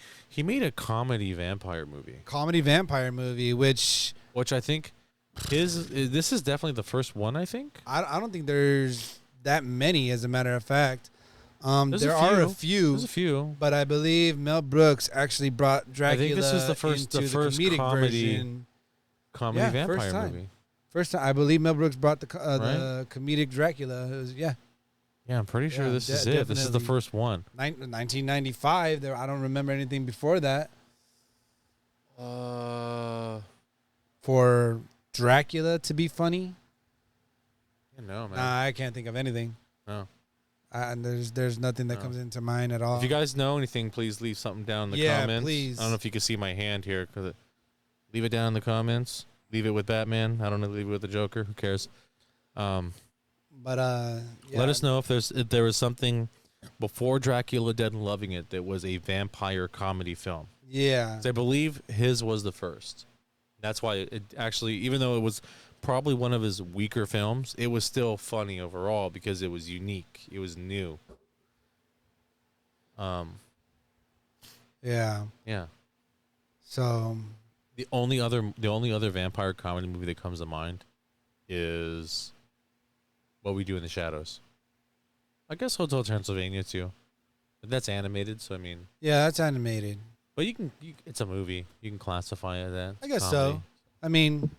a comedy vampire movie,
Comedy vampire movie, which
which I think this is definitely the first one, I think.
I don't think there's that many, as a matter of fact.
There's
There
a
are a
few.
few,
There's a few.
but I believe Mel Brooks actually brought Dracula
this was the first
into
comedy
version.
Comedy
Yeah,
vampire
first time.
movie.
First time, I believe Mel Brooks brought the comedic Dracula. It was, yeah,
Yeah, I'm pretty sure
Yeah,
this is it. This is the
definitely.
first one.
1995. There, I don't remember anything before that for Dracula to be funny.
No, man.
Nah, I can't think of anything.
No.
And there's nothing that
No.
comes into mind at all.
If you guys know anything, please leave something down in the
Yeah,
comments.
please.
I don't know if you can see my hand here. Leave it down in the comments. Leave it with Batman. I don't know. Leave it with the Joker. Who cares?
But yeah.
Let us know if there was something before Dracula Dead and Loving It that was a vampire comedy film.
Yeah.
'Cause I believe his was the first. That's why it actually, even though it was probably one of his weaker films, it was still funny overall because it was unique. It was new.
Yeah.
Yeah.
So
The only other vampire comedy movie that comes to mind is What We Do in the Shadows. I guess Hotel Transylvania too. But that's animated, so I mean,
yeah, that's animated.
but it's a movie. You can classify it as
I guess
comedy.
so. I mean,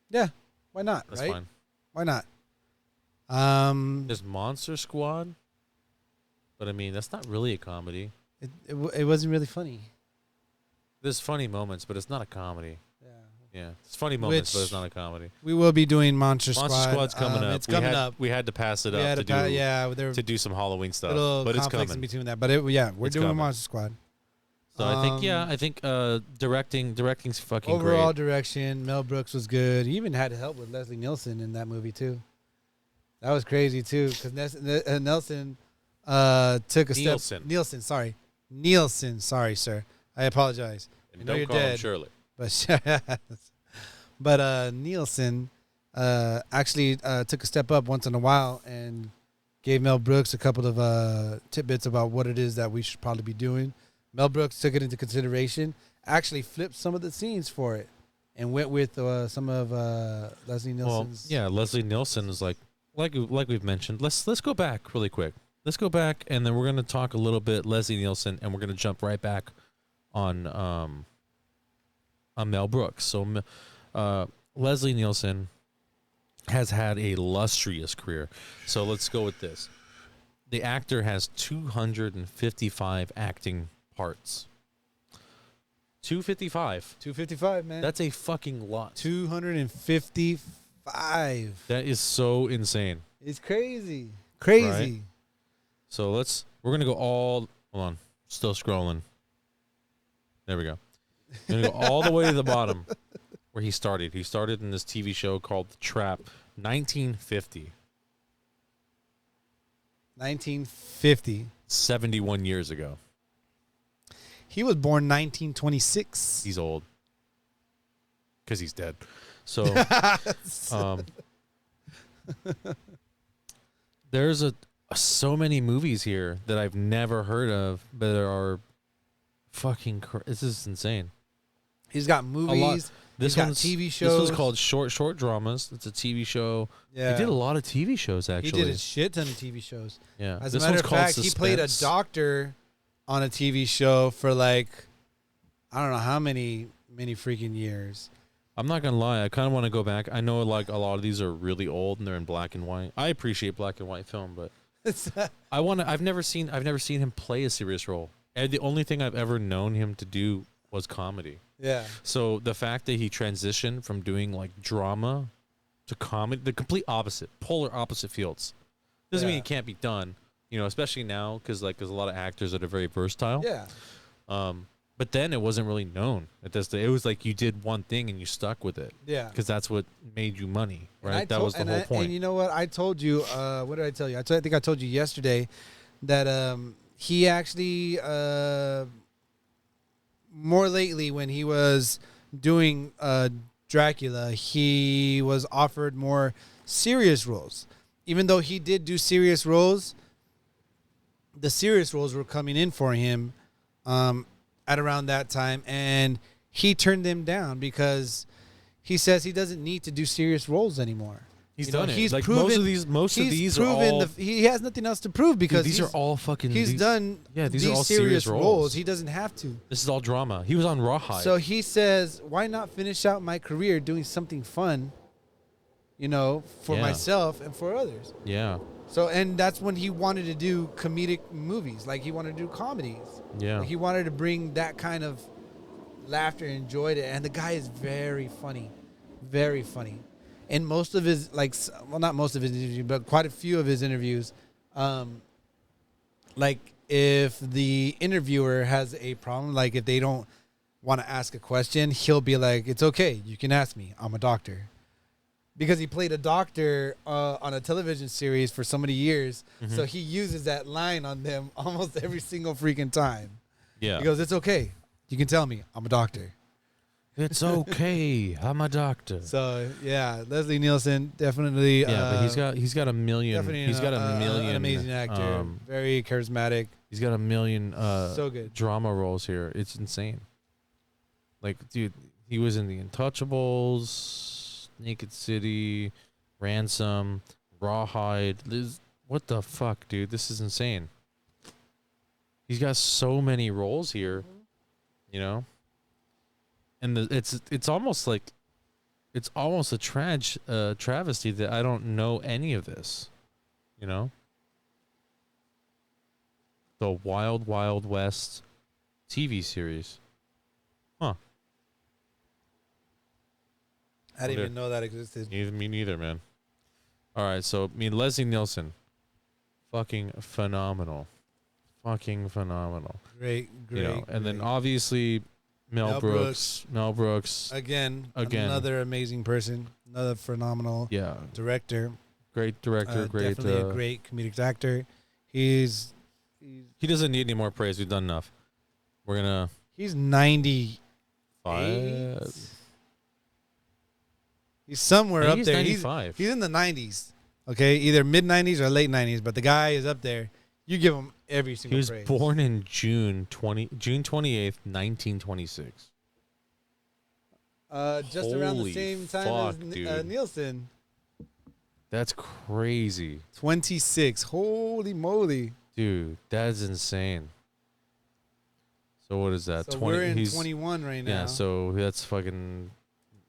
yeah, why not?
That's
right?
fine.
Why not?
There's Monster Squad, but I mean, that's not really a comedy.
It wasn't really funny.
There's funny moments, but it's not a comedy.
Yeah.
Yeah, it's funny moments, but
Which-
it's not a comedy.
We will be doing Monster Squad.
Monster Squad's coming up.
It's coming up.
We had to pass it
We had
up
there
to do some Halloween stuff,
little
but it's
conflicts in
coming.
between that. But we're
It's
doing
coming.
Monster Squad.
So I think directing's fucking
Overall
great.
direction, Mel Brooks was good. He even had help with Leslie Nielsen in that movie too. That was crazy too, because Nelson took a step. Nielsen. Sorry, sir. I apologize.
And
I know
don't
you're
call him
dead.
Shirley.
But Nielsen actually took a step up once in a while and gave Mel Brooks a couple of tidbits about what it is that we should probably be doing. Mel Brooks took it into consideration, actually flipped some of the scenes for it, and went with some of Leslie Nielsen's.
Well, yeah, Leslie Nielsen is like we've mentioned. Let's go back really quick. Let's go back, and then we're gonna talk a little bit Leslie Nielsen, and we're gonna jump right back on Mel Brooks. So Leslie Nielsen has had a illustrious career. So let's go with this. The actor has 255 acting parts. 255.
255, man.
That's a fucking lot.
255.
That is so insane.
It's crazy. Crazy.
Right? So we're going to go hold on, still scrolling. There we go. We're going to go all the way to the bottom where he started. He started in this TV show called The Trap, 1950.
1950.
71 years ago.
He was born 1926.
He's old. Because he's dead. So, there's so many movies here that I've never heard of, but there are fucking. This is insane.
He's got movies.
This
got
one's
TV shows.
This one's called Short Dramas. It's a TV show.
Yeah.
He did a lot of TV shows, actually.
He did a shit ton of TV shows.
Yeah.
As
This
a matter
one's
of
called
fact, he played a
Suspense.
doctor on a TV show for like, I don't know how many freaking years.
I'm not gonna lie. I kind of want to go back. I know like a lot of these are really old and they're in black and white. I appreciate black and white film, but I've never seen him play a serious role. And the only thing I've ever known him to do was comedy.
Yeah.
So the fact that he transitioned from doing like drama to comedy, the complete opposite, polar opposite fields, doesn't mean it can't be done. You know, especially now because like there's a lot of actors that are very versatile.
Yeah.
But then it wasn't really known at this day. It was like you did one thing and you stuck with it.
Yeah.
Because that's what made you money, right? That was the
and
whole point.
And you know what? I told you, what did I tell you? I think I told you yesterday that he actually, more lately when he was doing Dracula, he was offered more serious roles. Even though he did do serious roles, the serious roles were coming in for him at around that time, and he turned them down because he says he doesn't need to do serious roles anymore.
He's done it.
He's
like
proven,
most of these are
proven
all.
he has nothing else to prove because
Dude, these are all fucking.
He's done.
Yeah, these
these
are all
serious
roles.
roles. He doesn't have to.
This is all drama. He was on Rawhide.
So he says, "Why not finish out my career doing something fun? You know, for myself and for others."
Yeah.
So, and that's when he wanted to do comedic movies. Like he wanted to do comedies.
Yeah.
Like he wanted to bring that kind of laughter and joy to it. And the guy is very funny. Very funny. And most of his, like, well, not most of his interviews, but quite a few of his interviews, like if the interviewer has a problem, like if they don't want to ask a question, he'll be like, "It's okay. You can ask me. I'm a doctor." Because he played a doctor on a television series for so many years.
Mm-hmm.
So he uses that line on them almost every single freaking time.
Yeah.
He goes, "It's okay. You can tell me. I'm a doctor."
It's okay. I'm a doctor.
So, yeah, Leslie Nielsen, definitely.
Yeah, but he's got a million.
Definitely
He's got a million.
an amazing actor. Very charismatic.
He's got a million
So good.
drama roles here. It's insane. Like, dude, he was in The Untouchables, Naked City, Ransom, Rawhide. What the fuck, dude? This is insane. He's got so many roles here, you know? And it's almost like it's almost a travesty that I don't know any of this, you know? The Wild Wild West TV series. Huh.
I didn't even know that existed.
Me neither, man. All right, so I mean Leslie Nielsen, fucking phenomenal. Fucking phenomenal.
Great.
You know, and then obviously Mel Brooks. Again,
another amazing person, another phenomenal director.
Great director, great
definitely a great comedic actor. He
doesn't need any more praise. We've done enough. We're gonna.
He's 95. He's somewhere up there.
95.
He's in the 90s. Okay, either mid 90s or late 90s, but the guy is up there. You give him every single praise.
He was born in June 28th, 1926.
Just around the same time as Nielsen.
That's crazy.
26. Holy moly.
Dude, that's insane. So what is that?
So
20.
we're in
he's
21 right now.
Yeah. So that's fucking.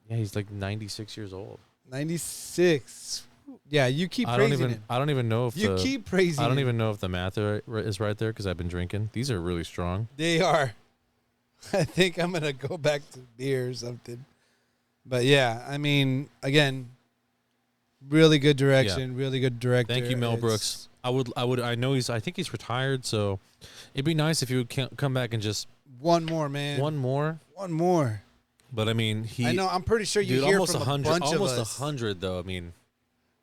Yeah, he's like 96 years old.
96. Yeah, you keep praising him.
I don't even know if
You keep praising
I don't
him.
even know if the math is right there because I've been drinking. These are really strong.
They are. I think I'm gonna go back to beer or something. But yeah, I mean, again, really good direction, really good director.
Thank you, Mel Brooks. I know I think he's retired, so it'd be nice if you would come back and just
one more, man.
One more.
But
I mean,
I know. I'm pretty sure you hear
almost
from
100,
a bunch of
almost
us.
100 though. I mean,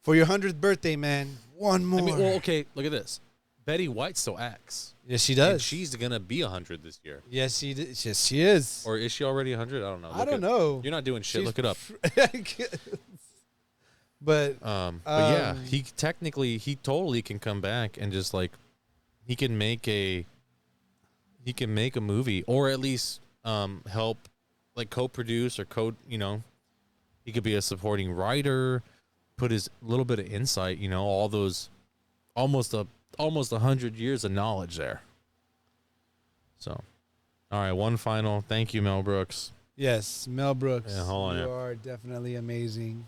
for your 100th birthday, man, one more.
I mean, well, okay. Look at this. Betty White still acts.
Yes, she does.
And she's gonna be 100 this year.
Yes, yes, she is.
Or is she already 100? I don't know.
I don't know.
You're not doing shit. Look it up.
But
yeah, he totally can come back and just like he can make a movie or at least help like co-produce or he could be a supporting writer, put his little bit of insight, all those almost 100 years of knowledge there. So, all right, one final thank you, Mel Brooks.
Yes, Mel Brooks.
Yeah, hold on,
you are definitely amazing.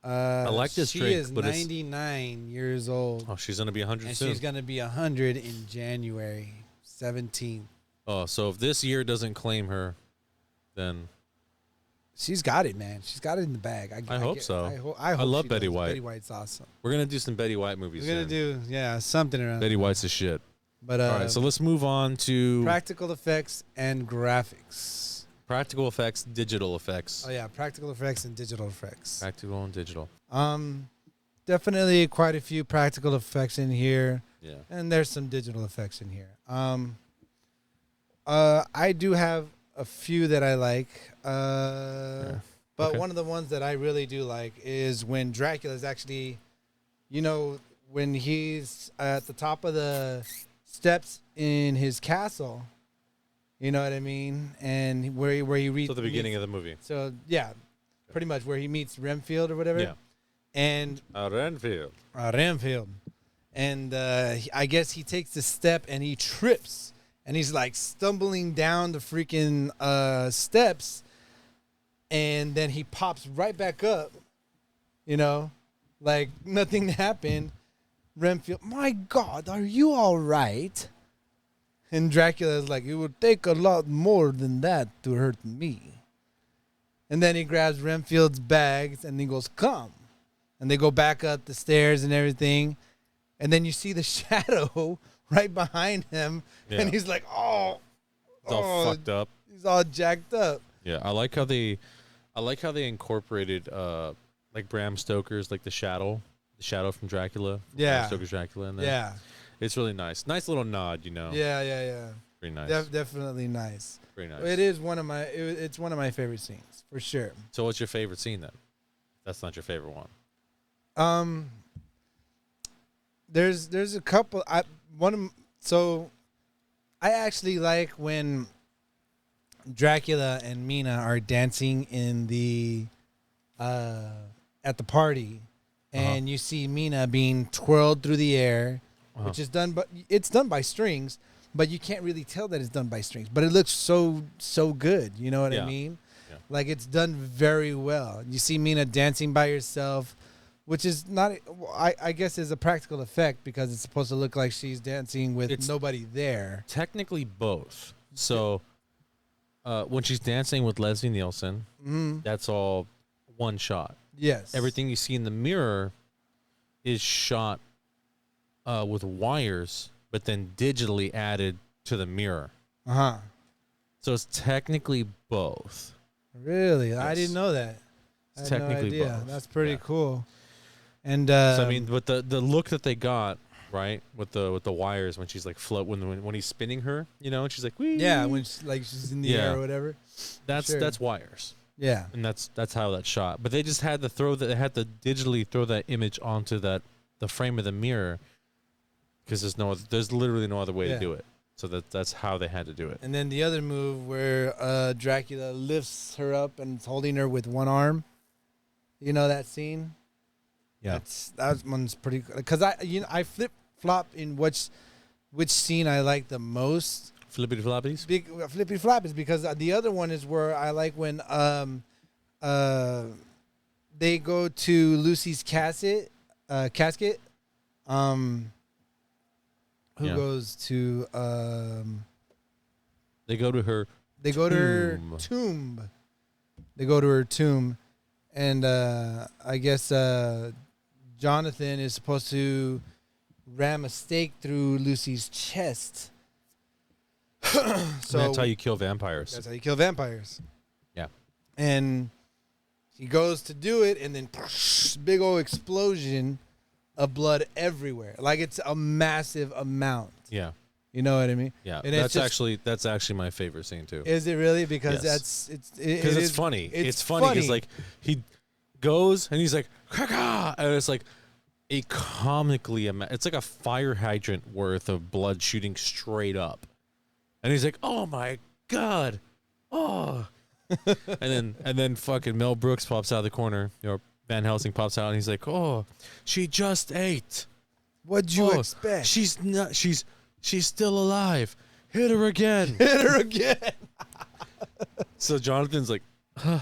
I like this
she
drink,
is
but
99 years old.
Oh, she's gonna be 100
and
soon.
she's gonna be 100 in January 17th.
Oh, so if this year doesn't claim her, then
she's got it, man. She's got it in the bag.
I hope so.
I
love Betty White.
Betty White's awesome.
We're gonna do some Betty White movies.
We're gonna do something around.
Betty White's a shit.
But
all right, so let's move on to
practical effects and graphics.
Practical effects, digital effects.
Oh yeah, practical effects and digital effects.
Practical and digital.
Definitely quite a few practical effects in here.
Yeah.
And there's some digital effects in here. I do have a few that I like. But
Okay.
one of the ones that I really do like is when Dracula is actually, when he's at the top of the steps in his castle. You know what I mean? And where he reads.
So the beginning of the movie.
So yeah, pretty much where he meets Renfield or whatever.
Yeah.
And
Renfield.
Renfield. And I guess he takes the step and he trips and he's like stumbling down the freaking steps, and then he pops right back up. Like nothing happened. Renfield, my God, are you all right? And Dracula is like, it would take a lot more than that to hurt me. And then he grabs Renfield's bags and he goes, come. And they go back up the stairs and everything. And then you see the shadow right behind him.
Yeah.
And he's like,
it's all fucked up.
He's all jacked up.
Yeah, I like how they incorporated like Bram Stoker's like the shadow from Dracula. Bram Stoker's Dracula in there.
Yeah.
It's really nice. Nice little nod,
Yeah.
Pretty nice.
Definitely nice.
Pretty nice.
It is one of my. It's one of my favorite scenes for sure.
So, what's your favorite scene then? That's not your favorite one.
There's a couple. I actually like when Dracula and Mina are dancing in the at the party, and you see Mina being twirled through the air. Which is done, but it's done by strings, but you can't really tell that it's done by strings. But it looks so good. You know what I mean? Yeah. Like it's done very well. You see Mina dancing by herself, which is not, I guess, is a practical effect because it's supposed to look like she's dancing with nobody there.
Technically, both. So when she's dancing with Leslie Nielsen, that's all one shot.
Yes.
Everything you see in the mirror is shot with wires, but then digitally added to the mirror. So it's technically both.
Really?
Yes.
I didn't know that.
It's
I had
technically
no idea.
both.
That's pretty cool. And
so I mean, but the look that they got, right, with the wires when she's like when he's spinning her, and she's like, wee.
Yeah, when she's in the air or whatever.
That's wires.
Yeah,
and that's how that's shot. But they just had to digitally throw that image onto the frame of the mirror. Because there's literally no other way to do it. So that's how they had to do it.
And then the other move where Dracula lifts her up and is holding her with one arm. You know that scene?
Yeah.
That one's pretty good. Because I flip-flop in which which scene I like the most.
Flippity floppies.
Flippy floppies, because the other one is where I like when they go to Lucy's casket. Who goes to
They go to her.
They go to her tomb. They go to her tomb, and I guess Jonathan is supposed to ram a stake through Lucy's chest.
So that's how you kill vampires.
That's how you kill vampires.
Yeah.
And he goes to do it, and then big old explosion of blood everywhere. Like it's a massive amount.
Yeah.
You know what I mean?
Yeah.
And
that's actually my favorite scene too.
Is it really? Because
yes.
it's
funny. It's funny because like he goes and he's like, "Caca!" And it's like a comically it's like a fire hydrant worth of blood shooting straight up. And he's like, "Oh my god, oh!" and then fucking Mel Brooks pops out of the corner. Van Helsing pops out and he's like, "Oh, she just ate.
What'd you expect?
She's not. She's still alive. Hit her again.
Hit her again."
So Jonathan's like, "Huh."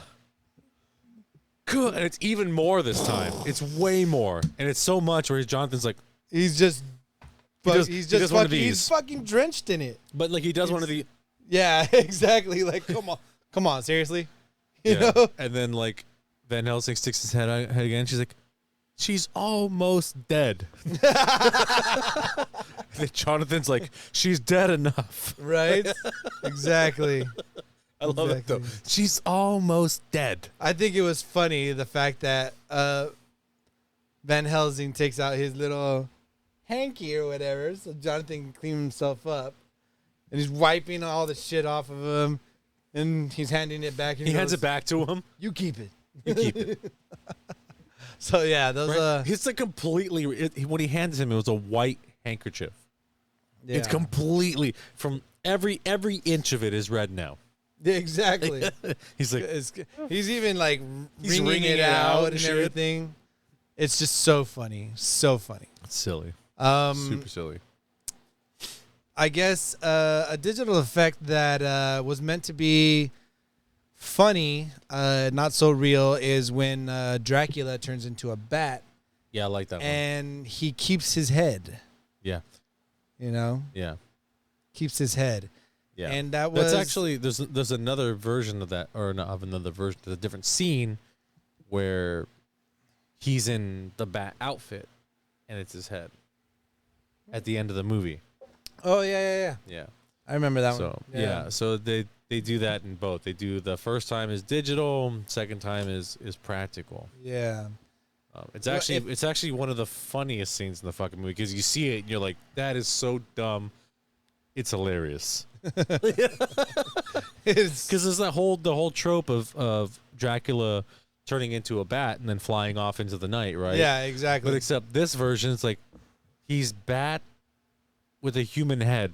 Good, and it's even more this time. It's way more, and it's so much where Jonathan's like,
he's fucking drenched in it.
But like he does one of the,
yeah, exactly. Like come on, seriously, you know.
And then like Van Helsing sticks his head again. She's like, "She's almost dead." And Jonathan's like, "She's dead enough."
Right? Exactly.
I love it though. She's almost dead.
I think it was funny the fact that Van Helsing takes out his little hanky or whatever, so Jonathan can clean himself up, and he's wiping all the shit off of him, and he's handing it back. And
he hands it back to him.
You keep it.
You keep it.
So yeah, those.
Right? It's like completely. When he hands him, it was a white handkerchief. Yeah. It's completely from every inch of it is red now.
Yeah, exactly.
He's like,
he's even like wringing it out and everything. It's just so funny, so funny.
It's silly. Super silly.
I guess a digital effect that was meant to be funny, not so real, is when Dracula turns into a bat.
Yeah, I like that one.
And he keeps his head.
Yeah.
You know?
Yeah.
Keeps his head.
Yeah.
And that was...
That's actually... There's another version of that, or not of another version, there's a different scene where he's in the bat outfit and it's his head at the end of the movie.
Oh, yeah.
Yeah.
I remember that
one. Yeah. So they do that in both. They do the first time is digital, second time is practical.
Yeah.
It's actually one of the funniest scenes in the fucking movie because you see it and you're like, that is so dumb. It's hilarious. Because there's the whole trope of Dracula turning into a bat and then flying off into the night, right?
Yeah, exactly.
But except this version, it's like he's bat with a human head.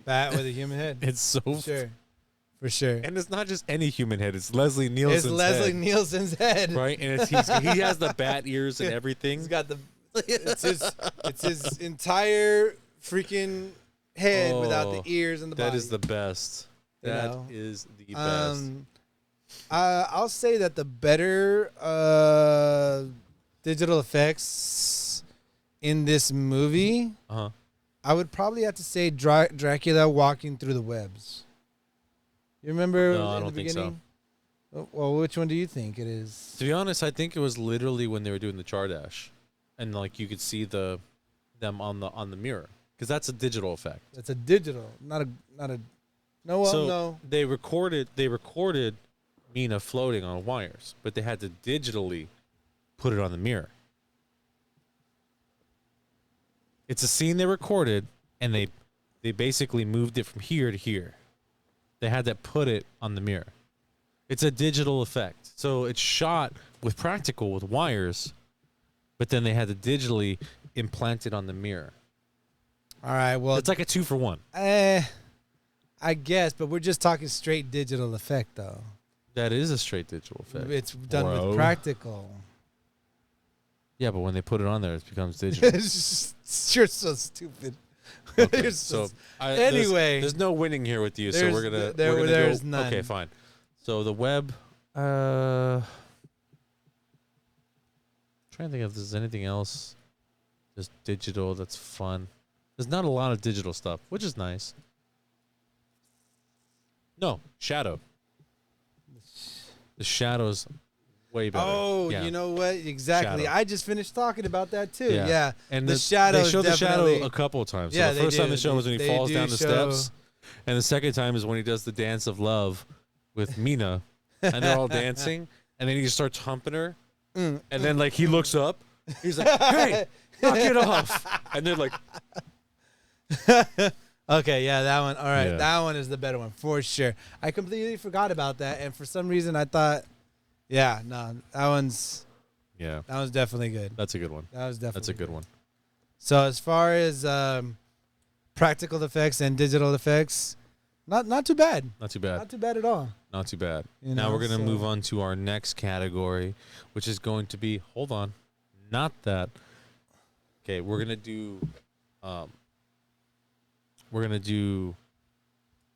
Bat with a human head.
It's so
for sure.
And it's not just any human head. It's Leslie Nielsen's head.
It's Leslie Nielsen's head,
right? And he has the bat ears and everything.
He's got the. It's his entire freaking head without the ears and the body.
That is the best. That is the best.
I'll say that the better digital effects in this movie, I would probably have to say Dracula walking through the webs. You remember?
No, I don't think so.
Well, which one do you think it is?
To be honest, I think it was literally when they were doing the Chardash, and like you could see them on the mirror, because that's a digital effect.
That's a digital, not a. No, well,
so
no.
They recorded Mina floating on wires, but they had to digitally put it on the mirror. It's a scene they recorded, and they basically moved it from here to here. They had to put it on the mirror. It's a digital effect. So it's shot with practical, with wires, but then they had to digitally implant it on the mirror.
All right, well...
It's like a 2-for-1.
I guess, but we're just talking straight digital effect, though.
That is a straight digital effect.
It's done with practical.
Yeah, but when they put it on there, it becomes digital.
You're so stupid.
Okay, so
anyway,
there's no winning here with you. So we're gonna
there's
go,
none.
Okay, fine. So the web. Trying to think if there's anything else, just digital that's fun. There's not a lot of digital stuff, which is nice. No, shadow. The shadow's way better.
Oh,
Yeah.
you know what? Exactly.
Shadow.
I just finished talking about that too. Yeah.
And
the shadow.
They showed the shadow
definitely-
a couple of times. So
Yeah,
the
they
first time
do.
they show was when he
They
falls
do
down the
show-
steps, and the second time is when he does the dance of love with Mina, and they're all dancing, and then he just starts humping her, and then like he looks up, he's like, "Hey, knock it off," and they're like,
Okay, yeah, that one. All right,
Yeah.
that one is the better one for sure. I completely forgot about that, and for some reason I thought, yeah, no, that one's
"Yeah,
definitely good.
that's a good one.
That was definitely
That's a good one."
So as far as practical effects and digital effects, not too bad.
Not too bad.
Not too bad at all.
Not too bad.
You
Now
know,
we're gonna
so-
move on to our next category, which is going to be. Hold on, not that. Okay, we're gonna do. We're gonna do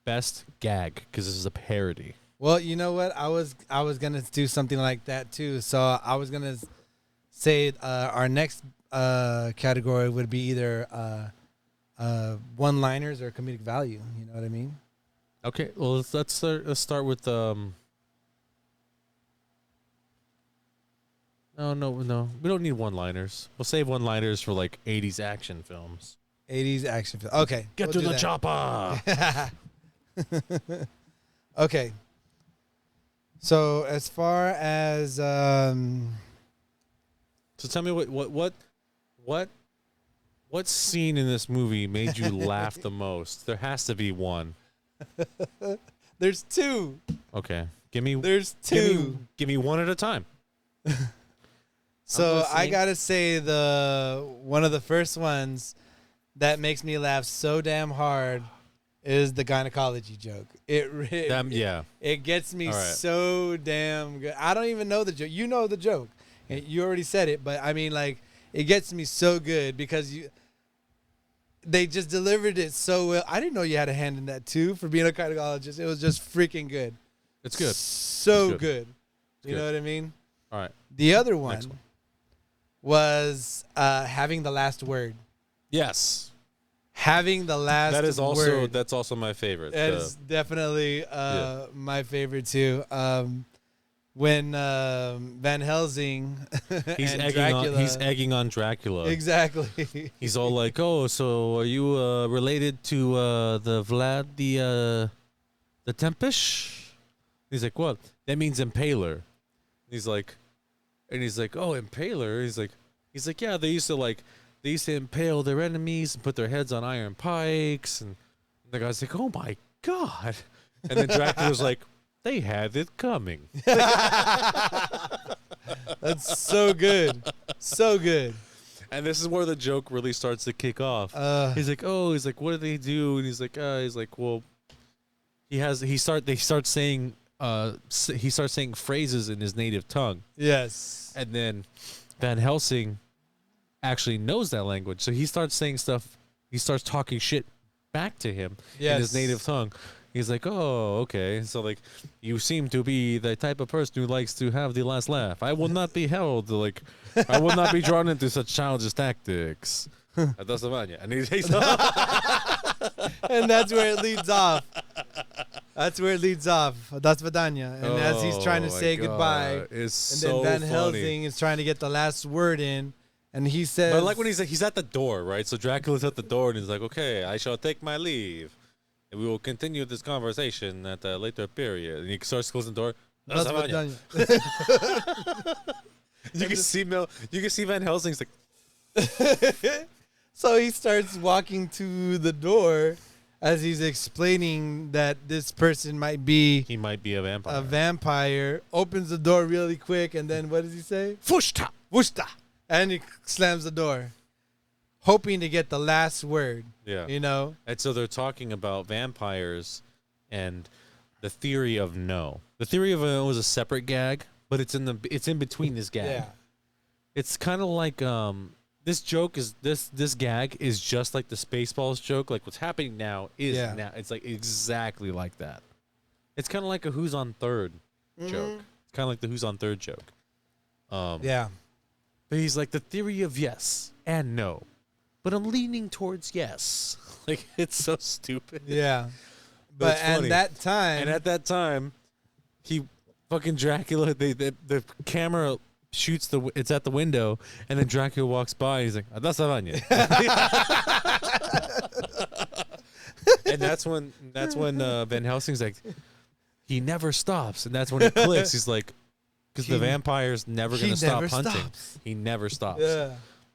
best gag because this is a parody.
Well, you know what? I was gonna do something like that too. So I was gonna say our next category would be either one-liners or comedic value. You know what I mean?
Okay, well let's start with No, we don't need one-liners. We'll save one-liners for like 80s action films.
80s action film. Okay,
Get
we'll
to
do
the
that.
chopper.
Okay. So as far as
So tell me what scene in this movie made you laugh the most? There has to be one.
there's two.
Okay,
There's two.
Give me one at a time.
So I
listening.
gotta say one of the first ones that makes me laugh so damn hard is the gynecology joke.
Yeah.
It gets me
All right.
so damn good. I don't even know the joke. You know the joke. And you already said it, but I mean, like, it gets me so good because they just delivered it so well. I didn't know you had a hand in that too for being a gynecologist. It was just freaking good.
It's good.
So
It's good.
good. You know what I mean?
All right.
The other one
Next one.
was having the last word.
Yes.
Having the last
That is
word.
that's also my favorite.
That is definitely my favorite too. When Van Helsing
he's
and
egging
Dracula,
on Dracula.
exactly.
He's all like, "Oh, so are you related to the Vlad the Tempish?" He's like, "What? That means impaler." He's like, "Oh, impaler." He's like, "Yeah, they used to impale their enemies and put their heads on iron pikes." And the guy's like, "Oh my god!" And then Dracula's like, "They had it coming."
That's so good, so good.
And this is where the joke really starts to kick off. He's like, "What do they do?" And he's like, "Well, he starts saying phrases in his native tongue."
Yes.
And then Van Helsing actually knows that language, so he starts saying stuff. He starts talking shit back to him in his native tongue. He's like, "Oh, okay. So, like, you seem to be the type of person who likes to have the last laugh. I will not be held, I will not be drawn into such childish tactics." That's the man, yeah. And he's
And that's where it leads off. That's where it leads off. That's Vidania. And as he's trying to
Oh, my
say
God.
goodbye,
It's
and
so
then Van
funny.
Helsing is trying to get the last word in, and he says,
But like when he's at the door, right? So Dracula's at the door, and he's like, "Okay, I shall take my leave. And we will continue this conversation at a later period." And he starts closing the door.
That's
Lasagna.
Vidania.
You can see Van Helsing's like,
So he starts walking to the door as he's explaining that this person might be
he might be a vampire.
a vampire, opens the door really quick, and then what does he say?
Fushta.
Wushta! And he slams the door, hoping to get the last word.
Yeah.
You know?
And so they're talking about vampires and the theory of no. The theory of no is a separate gag, but it's in between this gag.
Yeah.
It's kind of like this joke is this gag is just like the Spaceballs joke. Like what's happening now is now. It's like exactly like that. It's kind of like a Who's on Third joke. It's kind of like the Who's on Third joke.
Yeah.
But he's like the theory of yes and no, but I'm leaning towards yes. Like it's so stupid.
Yeah.
But
at that time,
he fucking Dracula. The camera shoots it's at the window, and then Dracula walks by. And he's like, "That's Aranya." And that's when Van Helsing's like, he never stops, and that's when it clicks. He's like, because the vampire's never gonna stop hunting. He never stops.
Yeah.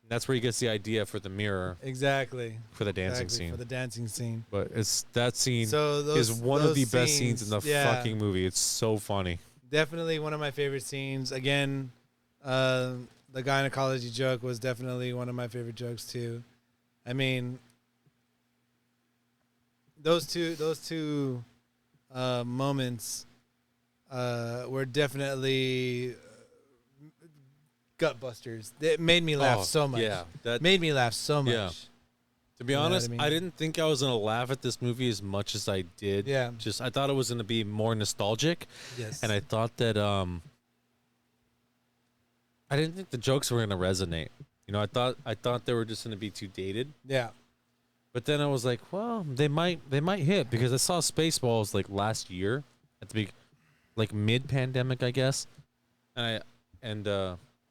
That's where he gets the idea for the mirror.
Exactly.
For the dancing scene.
For the dancing scene.
But it's that scene
So
is one of the best scenes in the
yeah.
fucking movie. It's so funny.
Definitely one of my favorite scenes. Again, the gynecology joke was definitely one of my favorite jokes too. I mean, those two moments were definitely gut busters. It made me laugh so much.
Yeah, that
made me laugh so much.
Yeah. To be honest,
I mean?
I didn't think I was gonna laugh at this movie as much as I did.
Yeah.
Just I thought it was gonna be more nostalgic.
Yes.
And I thought that I didn't think the jokes were gonna resonate. You know, I thought they were just gonna be too dated.
Yeah.
But then I was like, well, they might hit because I saw Spaceballs like last year at the like mid pandemic, I guess. And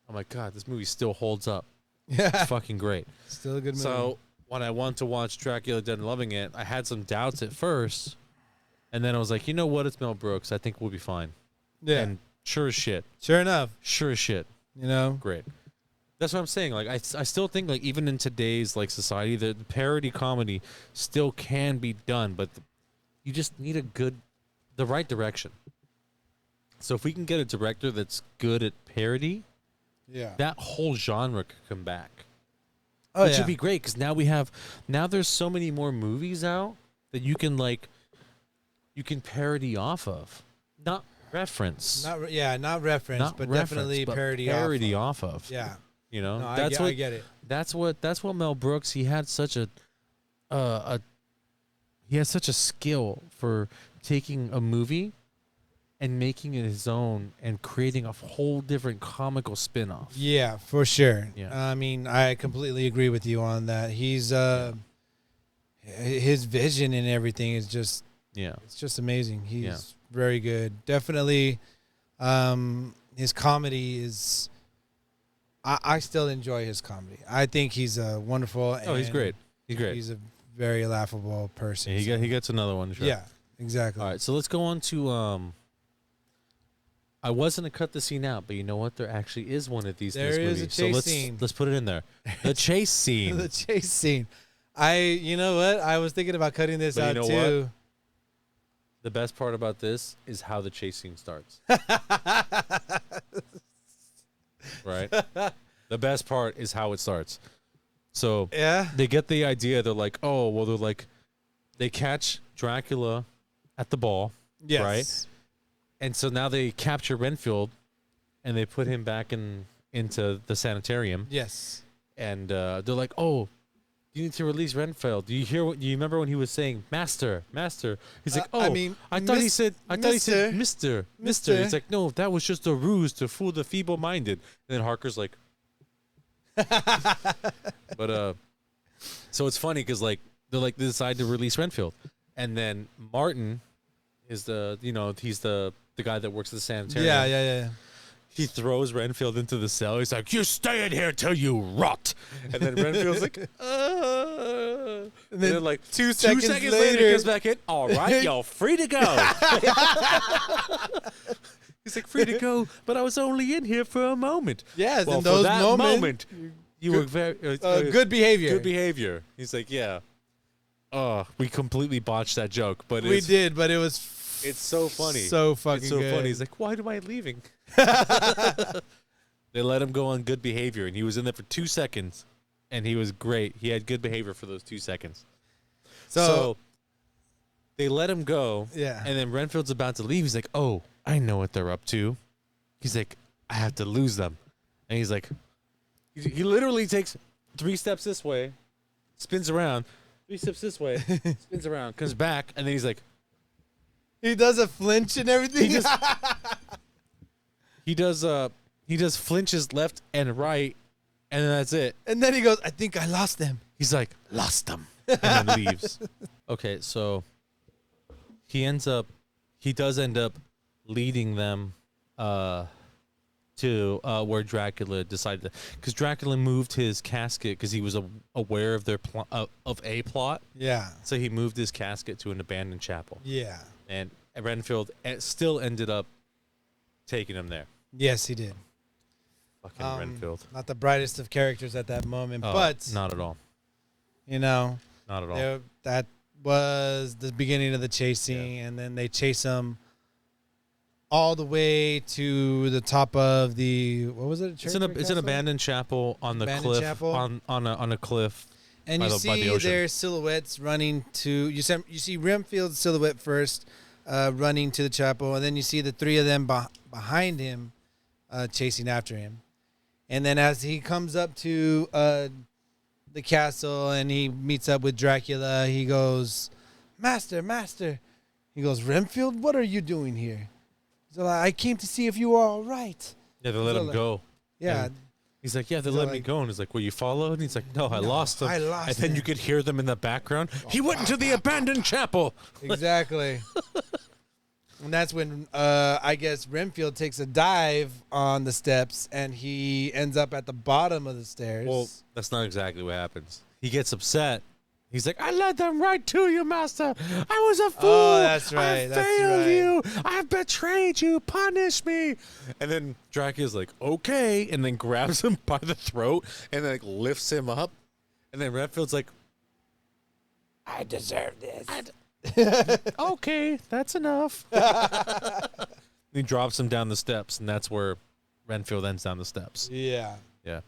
I'm like, God, this movie still holds up.
Yeah.
It's fucking great.
Still a good movie.
So when I went to watch Dracula Dead and Loving It, I had some doubts at first. And then I was like, you know what? It's Mel Brooks. I think we'll be fine.
Yeah.
And sure as shit.
Sure enough.
Sure as shit.
You know?
Great. That's what I'm saying. Like, I still think, like, even in today's, like, society, the parody comedy still can be done. But you just need the right direction. So if we can get a director that's good at parody,
yeah,
that whole genre could come back.
Oh,
Which would be great because now there's so many more movies out that you can parody off of, not reference,
not reference, but definitely parody
off of.
Yeah,
you know,
no, I get it.
That's what Mel Brooks. He had such a skill for taking a movie and making it his own and creating a whole different comical spin-off.
Yeah, for sure.
Yeah.
I mean, I completely agree with you on that. He's his vision and everything is just it's just amazing. He's very good. Definitely his comedy is I still enjoy his comedy. I think he's wonderful.
Oh, he's great. He's great.
He's a very laughable person.
Yeah, he gets another one. Sure.
Yeah, exactly.
All right, so let's go on to I wasn't going to cut the scene out, but you know what? There actually is one of these in this movie.
There is a chase scene.
Let's put it in there. The chase scene.
The chase scene. You know what? I was thinking about cutting this out
you know
too.
What? The best part about this is how the chase scene starts. Right? The best part is how it starts. So they get the idea. They're like, oh, well, they catch Dracula at the ball.
Yes.
Right? And so now they capture Renfield, and they put him back into the sanitarium.
Yes.
And they're like, "Oh, you need to release Renfield. Do you remember when he was saying, Master, Master?" He's like, "Oh, I thought he said, Mister." He's like, "No, that was just a ruse to fool the feeble-minded." And then Harker's like, but so it's funny because they decide to release Renfield, and then Martin is he's the guy that works at the sanitarium.
Yeah.
He throws Renfield into the cell. He's like, "You stay in here till you rot." And then Renfield's like, And then like two seconds later, he comes back in. "All right, y'all free to go." He's like, "Free to go, but I was only in here for a moment."
Yes,
well,
in those
for that moment, you were very
good behavior.
Good behavior. He's like, "Yeah." Oh, we completely botched that joke, but
we did, but
it's so funny.
So fucking good.
Funny. He's like, "Why am I leaving?" They let him go on good behavior, and he was in there for 2 seconds, and he was great. He had good behavior for those 2 seconds. So they let him go,
yeah.
And then Renfield's about to leave. He's like, "Oh, I know what they're up to." He's like, "I have to lose them," and he's like, he literally takes 3 steps this way, spins around, 3 steps this way, spins around, comes back, and then he's like,
He does a flinch and everything.
he does flinches left and right, and then that's it.
And then he goes, I think I lost them.
He's like, lost them, and then leaves. Okay, so he does end up leading them to where Dracula decided to, because Dracula moved his casket because he was aware of their of a plot.
Yeah.
So he moved his casket to an abandoned chapel.
Yeah.
And Renfield still ended up taking him there.
Yes, he did.
Fucking Renfield.
Not the brightest of characters at that moment,
Oh,
but
not at all.
you know,
Not at all.
that was the beginning of the chase scene, and then they chase him all the way to the top of the, what was it?
It's an abandoned chapel on the
Abandoned
cliff
chapel.
on a cliff.
And
by
you
the
see
ocean.
their silhouettes running to, you see Renfield's silhouette first, running to the chapel, and then you see the 3 of them behind him, chasing after him. And then as he comes up to the castle and he meets up with Dracula, he goes, Master. He goes, Renfield, what are you doing here? He's like, I came to see if you are all right.
Yeah, they let him go.
Yeah.
And he's like, yeah, they
So,
let me
like-
go. And he's like, well, you followed? And he's like, no, I lost him.
I lost
And then
him.
you could hear them in the background. He went into the abandoned chapel.
Exactly. And that's when I guess Renfield takes a dive on the steps and he ends up at the bottom of the stairs.
Well, that's not exactly what happens. He gets upset. He's like, I led them right to you, master. I was a fool.
Oh, that's right,
I
that's
failed
right.
you. I've betrayed you. Punish me. And then Dracula's like, okay. And then grabs him by the throat and then like lifts him up. And then Renfield's like,
I deserve this.
okay, that's enough. He drops him down the steps, and that's where Renfield ends down the steps.
Yeah.
Yeah.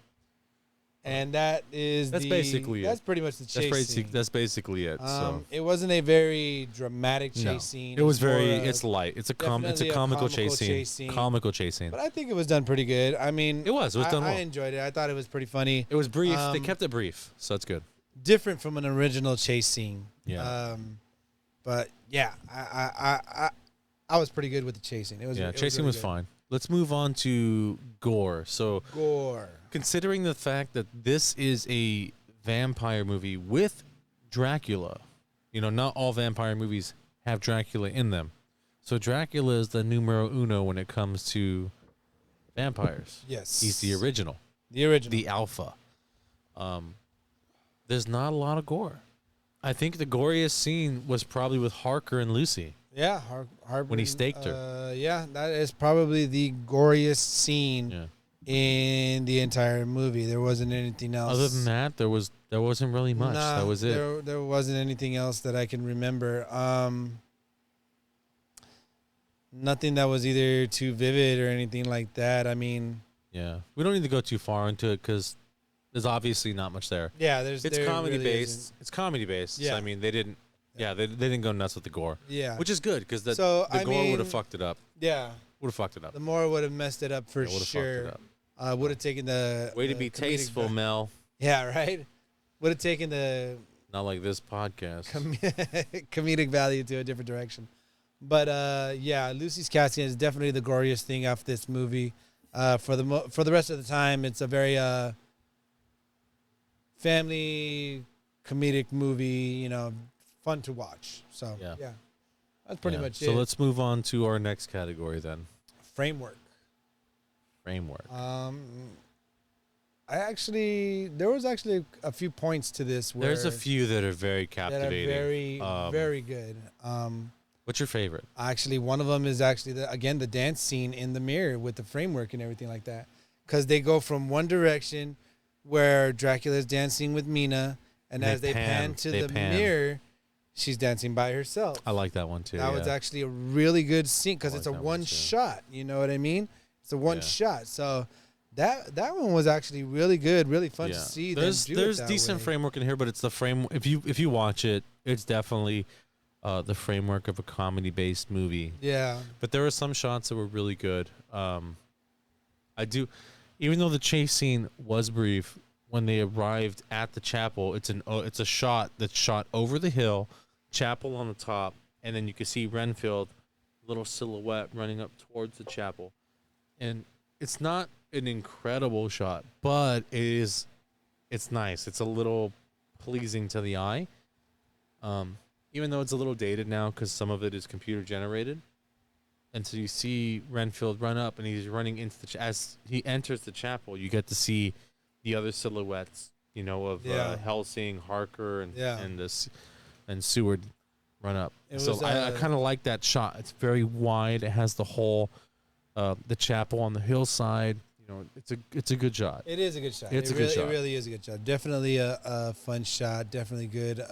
And that's
basically it.
That's pretty much the chase scene.
That's basically it. So
It wasn't a very dramatic chase
no.
scene.
It was
more
very.
of-
It's light. It's a
definitely a
comical
chase
chase
scene.
scene. Comical chase scene.
But I think it was done pretty good. I mean,
It was done well.
I enjoyed it. I thought it was pretty funny.
It was brief. They
Um,
kept it brief, so that's good.
Different from an original chase scene.
Yeah.
But yeah, I was pretty good with the chasing. It was
Chasing
really
was
good.
fine. Let's move on to Gore. So
Gore.
considering the fact that this is a vampire movie with Dracula, not all vampire movies have Dracula in them. So Dracula is the numero uno when it comes to vampires.
Yes.
He's the original,
The original.
the alpha. There's not a lot of gore. I think the goriest scene was probably with Harker and Lucy.
Yeah, Harper,
When he staked her.
Yeah, that is probably the goriest scene
Yeah.
in the entire movie. There wasn't anything else.
Other than that, there wasn't really much.
Nah,
That was it.
There wasn't anything else that I can remember. Nothing that was either too vivid or anything like that. I mean,
Yeah, we don't need to go too far into it because there's obviously not much there.
yeah,
It's
there
comedy
really
based.
isn't.
It's comedy based. So,
Yeah.
I mean, they didn't. Yeah, they didn't go nuts with the gore,
Yeah,
which is good because the
So,
the
I
gore would have
mean,
fucked it up.
yeah.
Would have fucked it up.
The more would have messed it up for
Yeah, would've fucked
sure.
it up.
Would have taken the
Way to
the
be
comedic
tasteful, Mel.
Yeah, right. Would have taken the
Not like this podcast.
comedic value to a different direction. But yeah, Lucy's casting is definitely the goriest thing off this movie. For the rest of the time, it's a very family comedic movie. Fun to watch. So
Yeah.
yeah, that's pretty
Yeah.
much
So
it.
let's move on to our next category then.
Framework.
Framework.
There was actually a few points to this where
There's a few that are very
that are
captivating.
very very good.
What's your favorite?
Actually, one of them is actually the dance scene in the mirror with the framework and everything like that, because they go from one direction where Dracula's dancing with Mina, and
They
as they pan to the
pan.
mirror, she's dancing by herself.
I like that one too.
That was
yeah.
actually a really good scene because
I
it's
like
a
that one,
one
too.
shot. You know what I mean? It's a one
Yeah.
shot. So that one was actually really good, really fun to
Yeah.
see.
There's
them do
there's
it that
decent
way.
framework in here, but it's the frame. If you watch it, it's definitely the framework of a comedy based movie.
Yeah.
But there were some shots that were really good. Even though the chase scene was brief, when they arrived at the chapel, it's a shot that's shot over the hill, chapel on the top, and then you can see Renfield, little silhouette running up towards the chapel, and it's not an incredible shot, but it's nice. It's a little pleasing to the eye, even though it's a little dated now because some of it is computer generated. And so you see Renfield run up, and he's running into as he enters the chapel, you get to see the other silhouettes, of Helsing, Harker, and Seward run up. So I kind of like that shot. It's very wide. It has the whole, the chapel on the hillside. It's a good shot.
It is a good shot.
It's a good shot.
It really is a good shot. Definitely a fun shot. Definitely good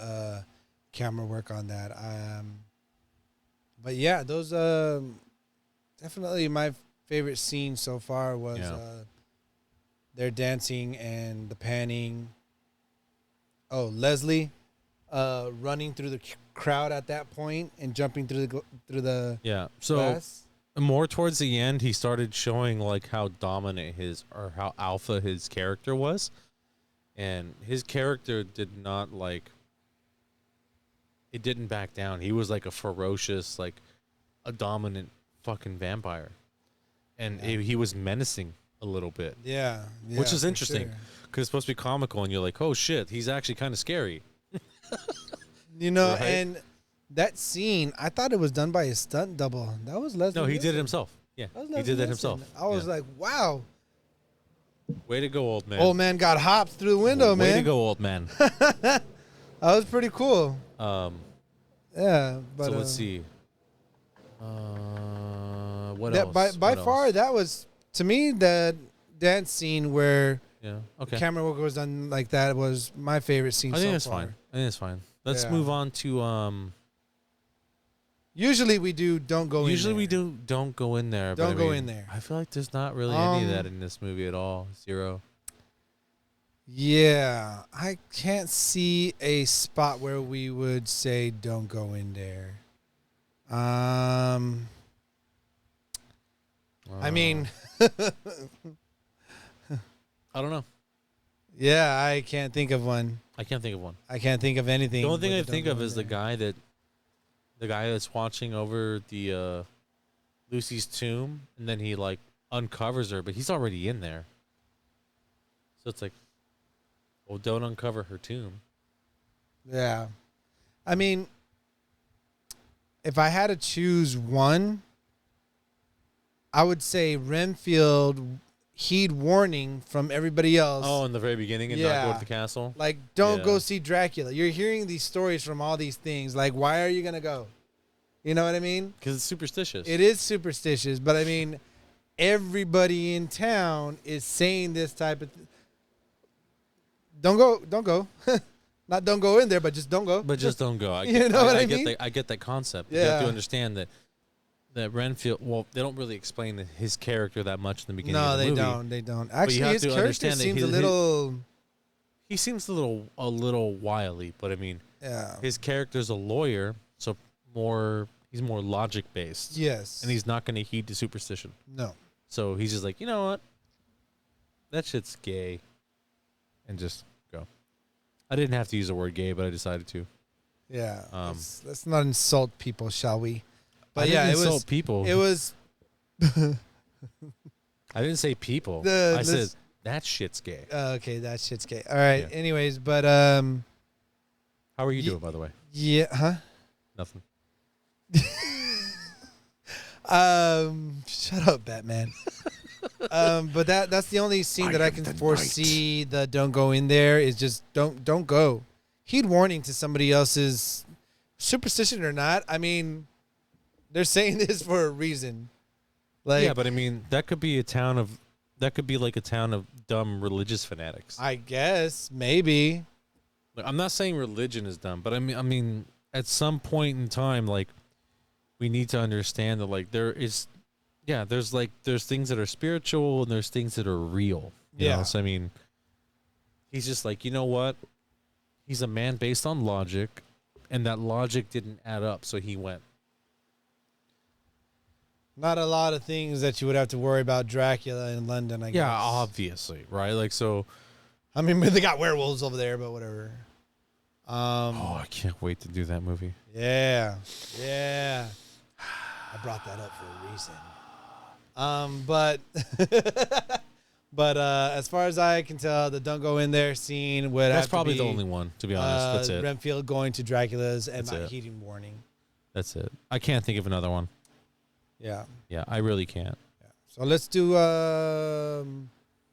camera work on that. But yeah, those definitely my favorite scene so far was their dancing and the panning. Oh, Leslie running through the crowd at that point and jumping through the
So
glass.
More towards the end, he started showing like how dominant how alpha his character was, and his character did not it didn't back down. He was like a ferocious, like a dominant fucking vampire, and he was menacing a little bit.
Yeah,
which is interesting because it's supposed to be comical, and you're like, oh shit, he's actually kind of scary.
Right? And that scene, I thought it was done by a stunt double. That was Leslie.
No, he
Nielsen.
did it himself. Yeah, he did that himself.
I was like, wow.
Way to go, old man.
Old man got hopped through the window, man.
Way to go, old man.
That was pretty cool. Yeah, but
so let's see. What
that,
else?
By far, that was, to me, the dance scene where the camera work was done like that was my favorite scene so far.
I think it's fine. Let's move on to
usually we do don't go in there.
Usually we do don't go in there.
Don't go in there.
I feel like there's not really any of that in this movie at all. Zero.
Yeah, I can't see a spot where we would say don't go in there. I mean,
I don't know.
Yeah, I can't think of one.
I can't think of one.
I can't think of anything.
The only thing I think of is the guy that's watching over the Lucy's tomb, and then he like uncovers her, but he's already in there. So it's like, well, don't uncover her tomb.
Yeah, I mean, if I had to choose one, I would say Renfield heed warning from everybody else.
Oh, in the very beginning and not go to the castle?
Like, don't go see Dracula. You're hearing these stories from all these things. Like, why are you going to go? You know what I mean?
Because it's superstitious.
It is superstitious, but I mean, everybody in town is saying this type of Don't go. Not don't go in there, but just don't go.
But just don't go.
You know what I mean?
I get that concept.
Yeah.
You have to understand that Renfield, well, they don't really explain his character that much in the beginning of the movie.
No, they don't. Actually, his character seems a little...
He seems a little wily, but I mean, his character's a lawyer, so he's more logic-based.
Yes.
And he's not going to heed to superstition.
No.
So he's just like, you know what? That shit's gay. And just go. I didn't have to use the word gay, but I decided to.
Yeah. Let's not insult people, shall we? But
I didn't insult people.
It was.
I didn't say people. I said that shit's gay.
Okay, that shit's gay. All right. Yeah. Anyways, but
how are you doing, by the way?
Yeah. Huh?
Nothing.
Shut up, Batman. But that's the only scene that I can foresee. The don't go in there is just don't go. Heed warning to somebody else's superstition or not. I mean, they're saying this for a reason. Like,
yeah, but I mean, that could be like a town of dumb religious fanatics.
I guess maybe.
Like, I'm not saying religion is dumb, but I mean, at some point in time, like, we need to understand that, like, there's things that are spiritual and there's things that are real. You know? So I mean, he's just like, you know what? He's a man based on logic, and that logic didn't add up, so he went.
Not a lot of things that you would have to worry about Dracula in London, I guess.
Yeah, obviously, right? Like, so
I mean, they got werewolves over there, but whatever.
I can't wait to do that movie.
Yeah. I brought that up for a reason. But as far as I can tell, the "Don't Go In There" scene would
That's
have to
probably
be,
the only one, to be honest. That's it.
Renfield going to Dracula's and
That's
not
it.
heeding warning.
That's it. I can't think of another one.
Yeah.
Yeah, I really can't.
So let's do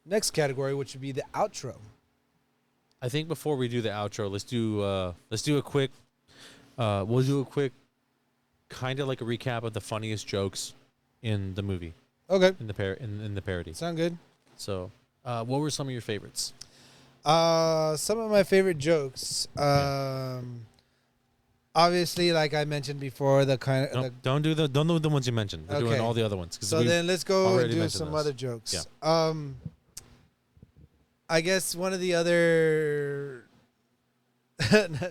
next category, which would be the outro.
I think before we do the outro, let's do a quick. We'll do a quick, kind of like a recap of the funniest jokes in the movie.
Okay.
In the parody.
Sound good?
So, what were some of your favorites?
Some of my favorite jokes. Obviously, like I mentioned before, the kind of
Nope, don't do the ones you mentioned. We're doing all the other ones.
So then let's go and
already
do
mentioned
some
those.
other jokes.
Yeah.
I guess one of the other, I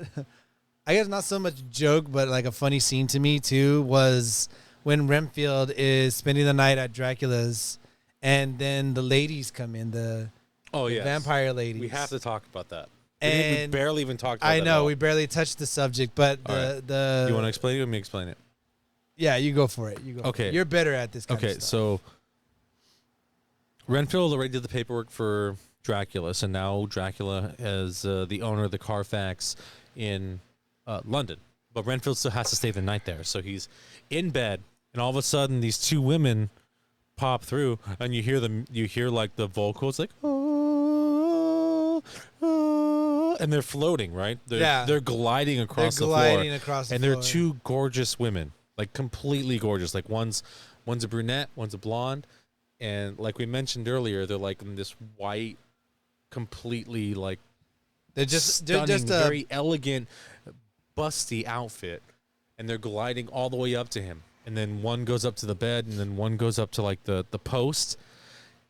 guess not so much joke, but like a funny scene to me too was when Renfield is spending the night at Dracula's, and then the ladies come in, the vampire ladies.
We have to talk about that.
And
we barely even talked about
I
that.
know we barely touched the subject, but the
You want to explain it or me explain it?
Yeah, you go for it.
Okay.
You're better at this kind of
Okay,
stuff.
so Renfield already did the paperwork for Dracula, so now Dracula is the owner of the Carfax in London. But Renfield still has to stay the night there. So he's in bed, and all of a sudden these two women pop through, and you hear like the vocals like, oh, oh, and they're floating, right? They're gliding across the floor. And they're two gorgeous women, like completely gorgeous. Like one's a brunette, one's a blonde. And like we mentioned earlier, they're like in this white, completely like
they're
stunning,
just
very elegant, busty outfit, and they're gliding all the way up to him. And then one goes up to the bed, and then one goes up to like the post,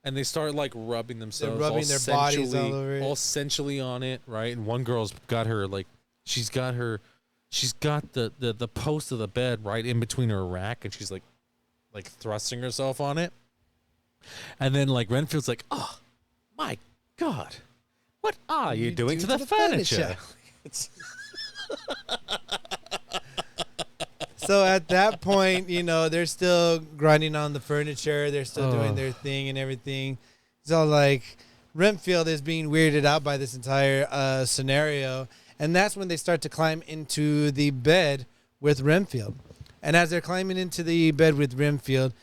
and they start like rubbing themselves,
rubbing their bodies all over it,
all sensually on it, right? And one girl's got her like she's got the post of the bed right in between her rack, and she's like thrusting herself on it. And then like Renfield's like, oh my God, what are you doing to the furniture?
So at that point, they're still grinding on the furniture. They're still doing their thing and everything. So like Renfield is being weirded out by this entire scenario. And that's when they start to climb into the bed with Renfield. And as they're climbing into the bed with Renfield,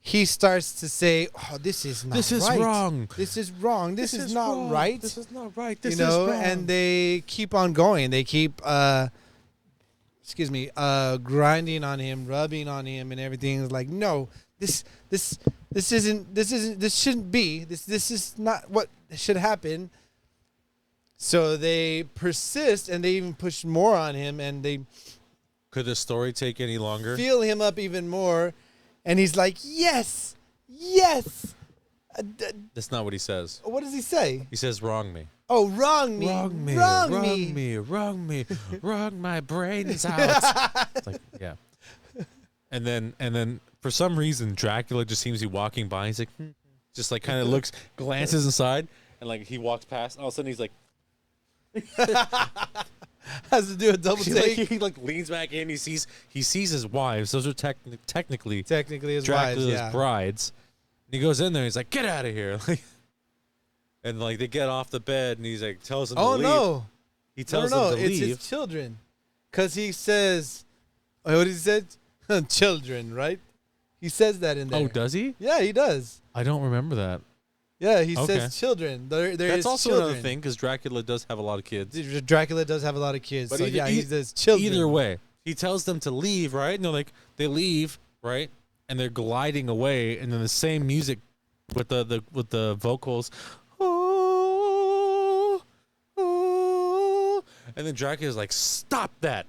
he starts to say, "Oh, this is not right.
This is wrong.
This is wrong. This is not
wrong.
right.
This is not right. This is wrong."
And they keep on going. They keep, grinding on him, rubbing on him, and everything. Is like, no, this shouldn't be. This is not what should happen. So they persist, and they even push more on him, and they
could the story take any longer?
Feel him up even more. And he's like, yes.
That's not what he says.
What does he say?
He says, wrong me.
Oh, wrong me.
Wrong my brains out. It's like, yeah. And then for some reason, Dracula just seems to be walking by. He's like, just like kind of looks, glances inside, and like he walks past. All of a sudden, he's like,
has to do a double take.
He like leans back in. He sees his wives. Those are technically
his
Dracula's
wives, yeah.
brides. And he goes in there. He's like, "Get out of here!" And like they get off the bed, and he's like tells them to leave.
No!
He tells them to
it's
leave.
his children, because he says, "What he said? Children, right?" He says that in there.
Oh, does he?
Yeah, he does.
I don't remember that.
Yeah, he says children.
That's also another thing, because Dracula does have a lot of kids.
Dracula does have a lot of kids.
But
so he says children.
Either way, he tells them to leave, right? No, like they leave, right? And they're gliding away, and then the same music with the vocals, oh, oh, and then Dracula's like, "Stop that!"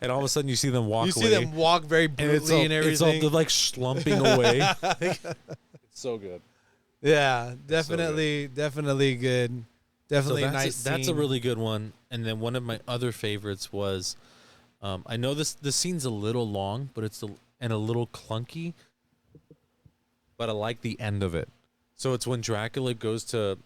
And all of a sudden, you see them walk away.
You see them walk very brutally and everything.
They're like slumping away. It's so good.
Yeah, definitely good. Definitely
so
nice.
That's a really good one. And then one of my other favorites was, I know this scene's a little long, but it's a little clunky, but I like the end of it. So it's when Dracula goes to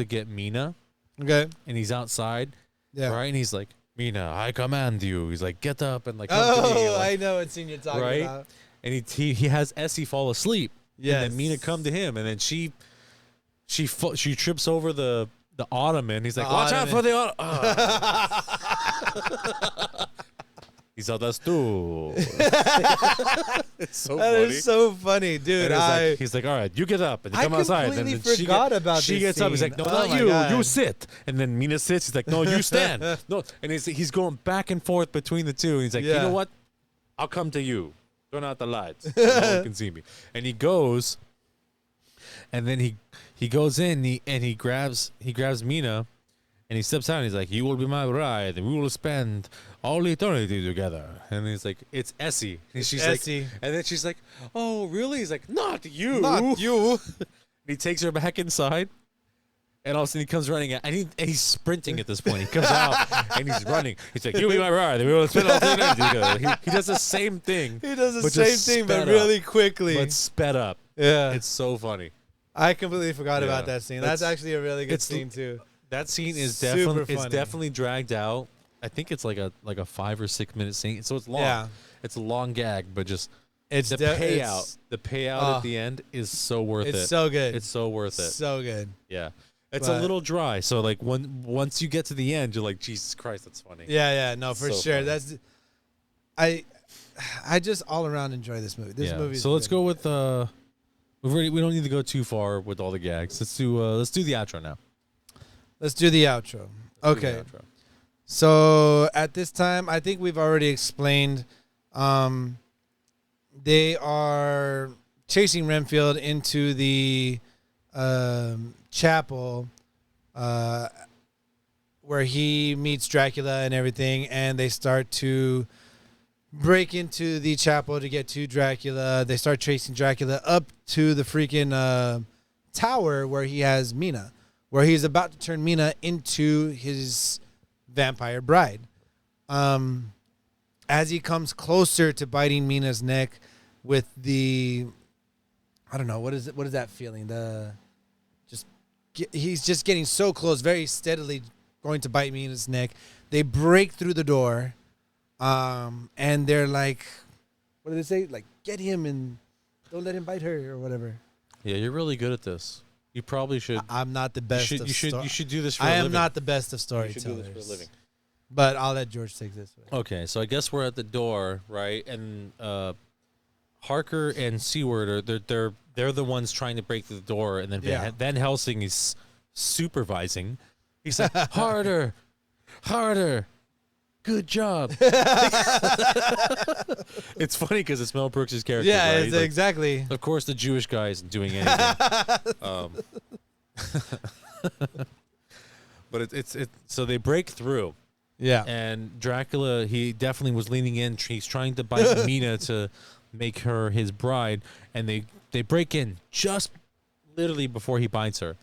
get Mina,
Okay.
and he's outside,
Yeah.
right? And he's like, Mina, I command you. He's like, get up and like come to me.
Oh,
Like,
I know what scene you're talking
right?
about.
And he has Essie fall asleep.
Yes.
And then Mina come to him, and then she trips over the ottoman. He's like, watch out for the ottoman. He's like, that's too. It's so
That
funny.
is so funny, dude.
And he's like, all right, you get up and you
I
come outside. And
completely
then
forgot about
she
this
gets up. He's
scene.
like, no,
Oh
not
my
you.
God.
You sit. And then Mina sits. He's like, no, you stand. No, and he's going back and forth between the two. And he's like, you
Yeah.
know what? I'll come to you. Turn out the lights. So no one can see me. And he goes, and then he goes in and he grabs Mina, and he steps out and he's like, you will be my bride, and we will spend all eternity together. And he's like, it's Essie. And she's
Essie.
like, and then she's like, oh, really? He's like, not you.
Not you.
And he takes her back inside. And all of a sudden he comes running out, and he's sprinting at this point. He comes out and he's running. He's like, "You be my bride, and we will spend all eternity together." He does the same thing.
He does the
but
same
just
thing, but
sped
really
up.
quickly.
But sped up.
Yeah.
It's so funny.
I completely forgot
Yeah.
about that scene. That's
It's-
actually a really good
it's-
scene too.
That scene is
Super
definitely
funny.
definitely dragged out. I think it's like a 5 or 6 minute scene, so it's long.
Yeah.
It's a long gag, but just
It's
the payout. The payout at the end is so worth it.
It's so good.
It's so worth it.
So good.
Yeah. It's a
But-
little dry, so like once you get to the end, you're like, Jesus Christ, that's funny.
Yeah, no, for
So
sure.
funny.
That's I just all around enjoy this movie. This movie.
So let's go with we don't need to go too far with all the gags. Let's do the outro now.
Let's do the outro.
Let's do the
Okay.
outro.
So at this time, I think we've already explained. They are chasing Renfield into the chapel, where he meets Dracula and everything, and they start to break into the chapel to get to Dracula. They start chasing Dracula up to the freaking tower where he has Mina, where he's about to turn Mina into his vampire bride. As he comes closer to biting Mina's neck with the, I don't know, what is that feeling? He's just getting so close, very steadily going to bite Mina's neck. They break through the door, and they're like, what do they say? Like, get him and don't let him bite her or whatever.
Yeah, you're really good at this. You probably should.
I'm not the best.
You should do this for a
I
living.
am not the best of
You
storytellers.
should do this for a living.
But I'll let George take this one.
Okay, so I guess we're at the door, right? And Harker and Seward are they're the ones trying to break through the door, and then Van Helsing is supervising. He's like, harder, good job. It's funny because it's Mel Brooks' character.
Yeah,
right?
it's
Like,
exactly.
of course, the Jewish guy isn't doing anything. But it's so they break through.
Yeah.
And Dracula, he definitely was leaning in. He's trying to bite Mina to make her his bride. And they break in just literally before he bites her.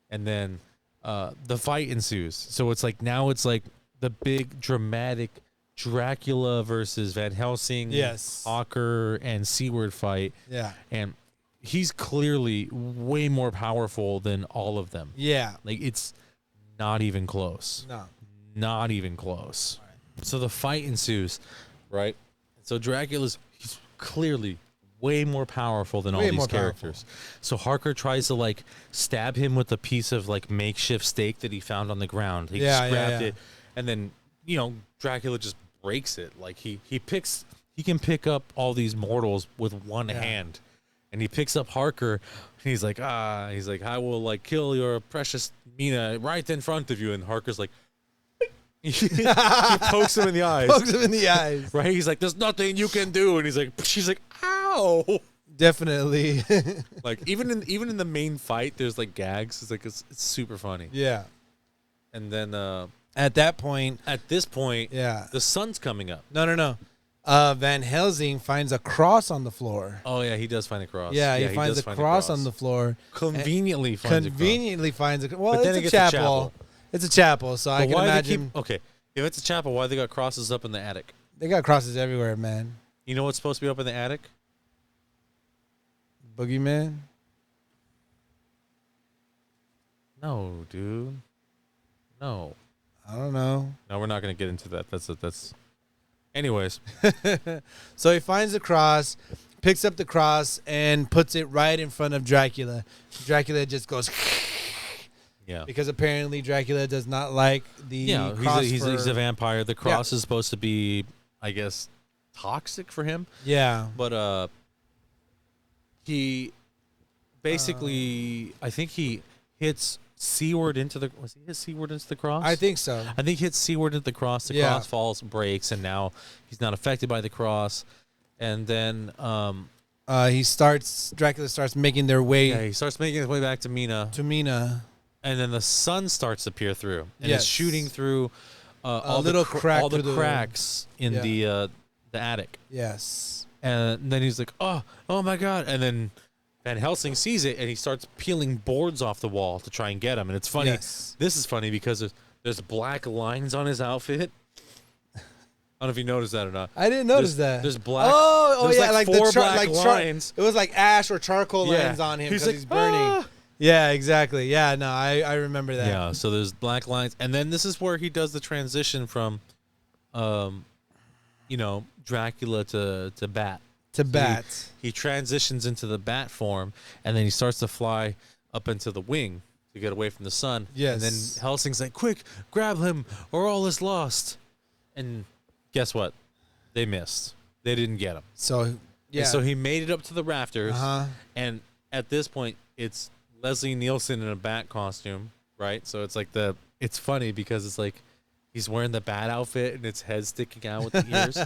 And then the fight ensues. So it's like now it's like the big dramatic Dracula versus Van Helsing,
Yes.
Hawker, and Seward fight.
Yeah.
And he's clearly way more powerful than all of them.
Yeah.
Like, it's not even close.
No.
Not even close. So the fight ensues, right? So Dracula's he's clearly way more powerful than all
Way
these
more
characters. So Harker tries to like stab him with a piece of like makeshift steak that he found on the ground. He just grabbed it, and then Dracula just breaks it. Like he can pick up all these mortals with one hand, and he picks up Harker. And he's like, I will like kill your precious Mina right in front of you. And Harker's like. He pokes him in the eyes.
Pokes him in the eyes.
Right? He's like, there's nothing you can do. And she's like, ow.
Definitely.
Like, even in the main fight, there's like gags. It's like, it's super funny.
Yeah.
And then
At this point,
yeah, the sun's coming up.
No. Van Helsing finds a cross on the floor.
Oh, yeah, he does find a cross.
Yeah, he finds a cross on the floor.
Conveniently finds a cross.
Well,
But then
it's
it
a
gets a
chapel. It's a chapel, so I can imagine.
Okay, if it's a chapel, why they got crosses up in the attic?
They got crosses everywhere, man.
You know what's supposed to be up in the attic?
Boogeyman.
No, dude. No.
I don't know.
No, we're not gonna get into that. That's. Anyways,
So he finds the cross, picks up the cross, and puts it right in front of Dracula. Dracula just goes
yeah.
because apparently Dracula does not like the
Yeah,
cross.
he's a vampire. The cross is supposed to be, I guess, toxic for him.
Yeah.
But he basically, I think he hits seaward into the. Was he hit seaward into the cross?
I think so.
I think he hits seaward into the cross. The cross falls, breaks, and now he's not affected by the cross. And then
Dracula starts making their way
he starts making his way back to Mina. And then the sun starts to peer through, and it's shooting through all the cracks in the attic.
Yes.
And then he's like, oh my God. And then Van Helsing sees it, and he starts peeling boards off the wall to try and get him. And it's funny.
Yes.
This is funny because there's black lines on his outfit. I don't know if you noticed that or not.
I didn't notice that.
There's black.
There's
like four black lines.
It was like ash or charcoal lines on him because he's burning.
Ah!
Yeah, exactly. Yeah, no, I remember that.
Yeah, so there's black lines, and then this is where he does the transition from, Dracula to bat. He transitions into the bat form, and then he starts to fly up into the wing to get away from the sun.
Yes.
And then Helsing's like, quick, grab him, or all is lost. And guess what? They missed. They didn't get him.
So, yeah.
And so he made it up to the rafters, and at this point, it's Leslie Nielsen in a bat costume, right? So it's like it's funny because it's like he's wearing the bat outfit and its head sticking out with the ears,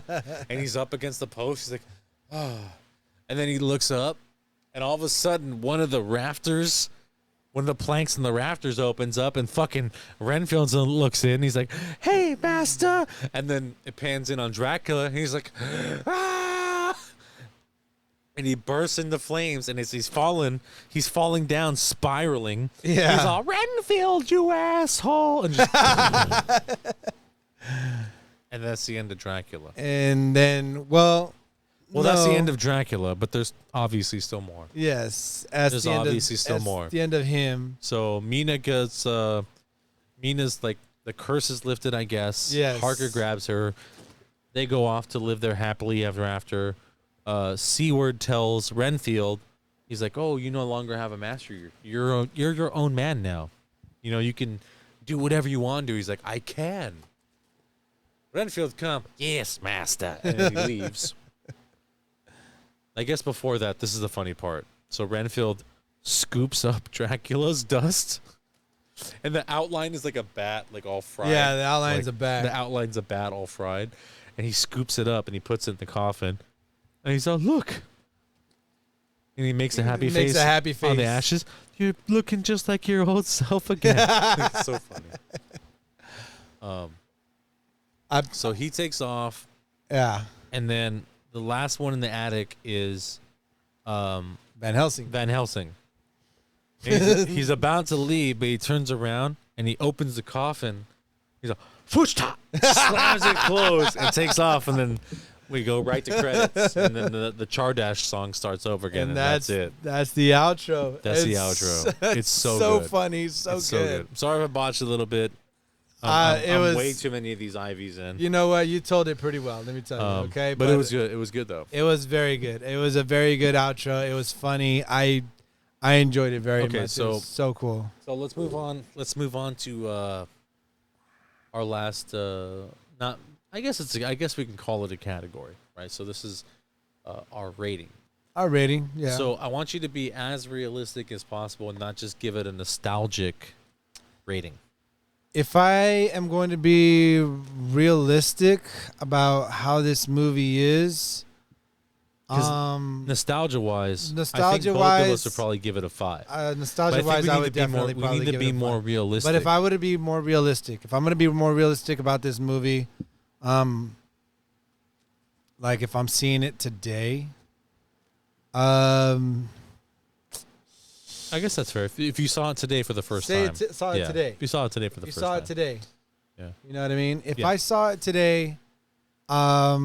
and he's up against the post. He's like, oh. And then he looks up, and all of a sudden, one of the planks in the rafters opens up, and fucking Renfield looks in. He's like, hey, master. And then it pans in on Dracula, and he's like, ah. And he bursts into flames, and as he's falling down, spiraling.
Yeah.
He's all, Renfield, you asshole. And, and that's the end of Dracula.
And then,
that's the end of Dracula, but there's obviously still more.
Yes.
There's obviously still more.
The end of him.
So Mina's like, the curse is lifted, I guess.
Yes.
Harker grabs her. They go off to live there happily ever after. Seward tells Renfield, he's like, oh, you no longer have a master. You're your own man now. You can do whatever you want to. He's like, I can. Renfield, come. Yes, master. And he leaves. I guess before that, this is the funny part. So Renfield scoops up Dracula's dust, and the outline is like a bat, like all fried.
Yeah, the outline's a bat.
The outline's a bat, all fried, and he scoops it up and he puts it in the coffin, and he's all, look, and he makes a happy face. On the ashes. You're looking just like your old self again. It's so funny. So he takes off.
Yeah.
And then the last one in the attic is
Van Helsing.
He's about to leave, but he turns around and he opens the coffin. He's like, "Fushta!" Slams it closed and takes off, and then we go right to credits, and then the Chardash song starts over again, and that's it.
That's the outro.
That's the outro. It's so good.
Funny, so good.
Sorry if I botched a little bit.
It was
way too many of these IVs in.
You know what? You told it pretty well. Let me tell you. Okay,
but it was good. It was good though.
It was very good. It was a very good outro. It was funny. I enjoyed it very much. So it was so cool.
So let's move on. Let's move on to our last. I guess we can call it a category, right? So this is our rating.
Our rating, yeah.
So I want you to be as realistic as possible and not just give it a nostalgic rating.
If I am going to be realistic about how this movie is,
nostalgia-wise, I think both of us would probably give it a 5.
Nostalgia-wise, I would definitely probably give it a 5.
We need to be more realistic.
But if I were to be more realistic, if I'm going to be more realistic about this movie, like if I'm seeing it today,
I guess that's fair. If you saw it today for the first time.
Saw it today.
If you saw it today for the first time.
You saw it today.
Yeah.
You know what I mean? If I saw it today, I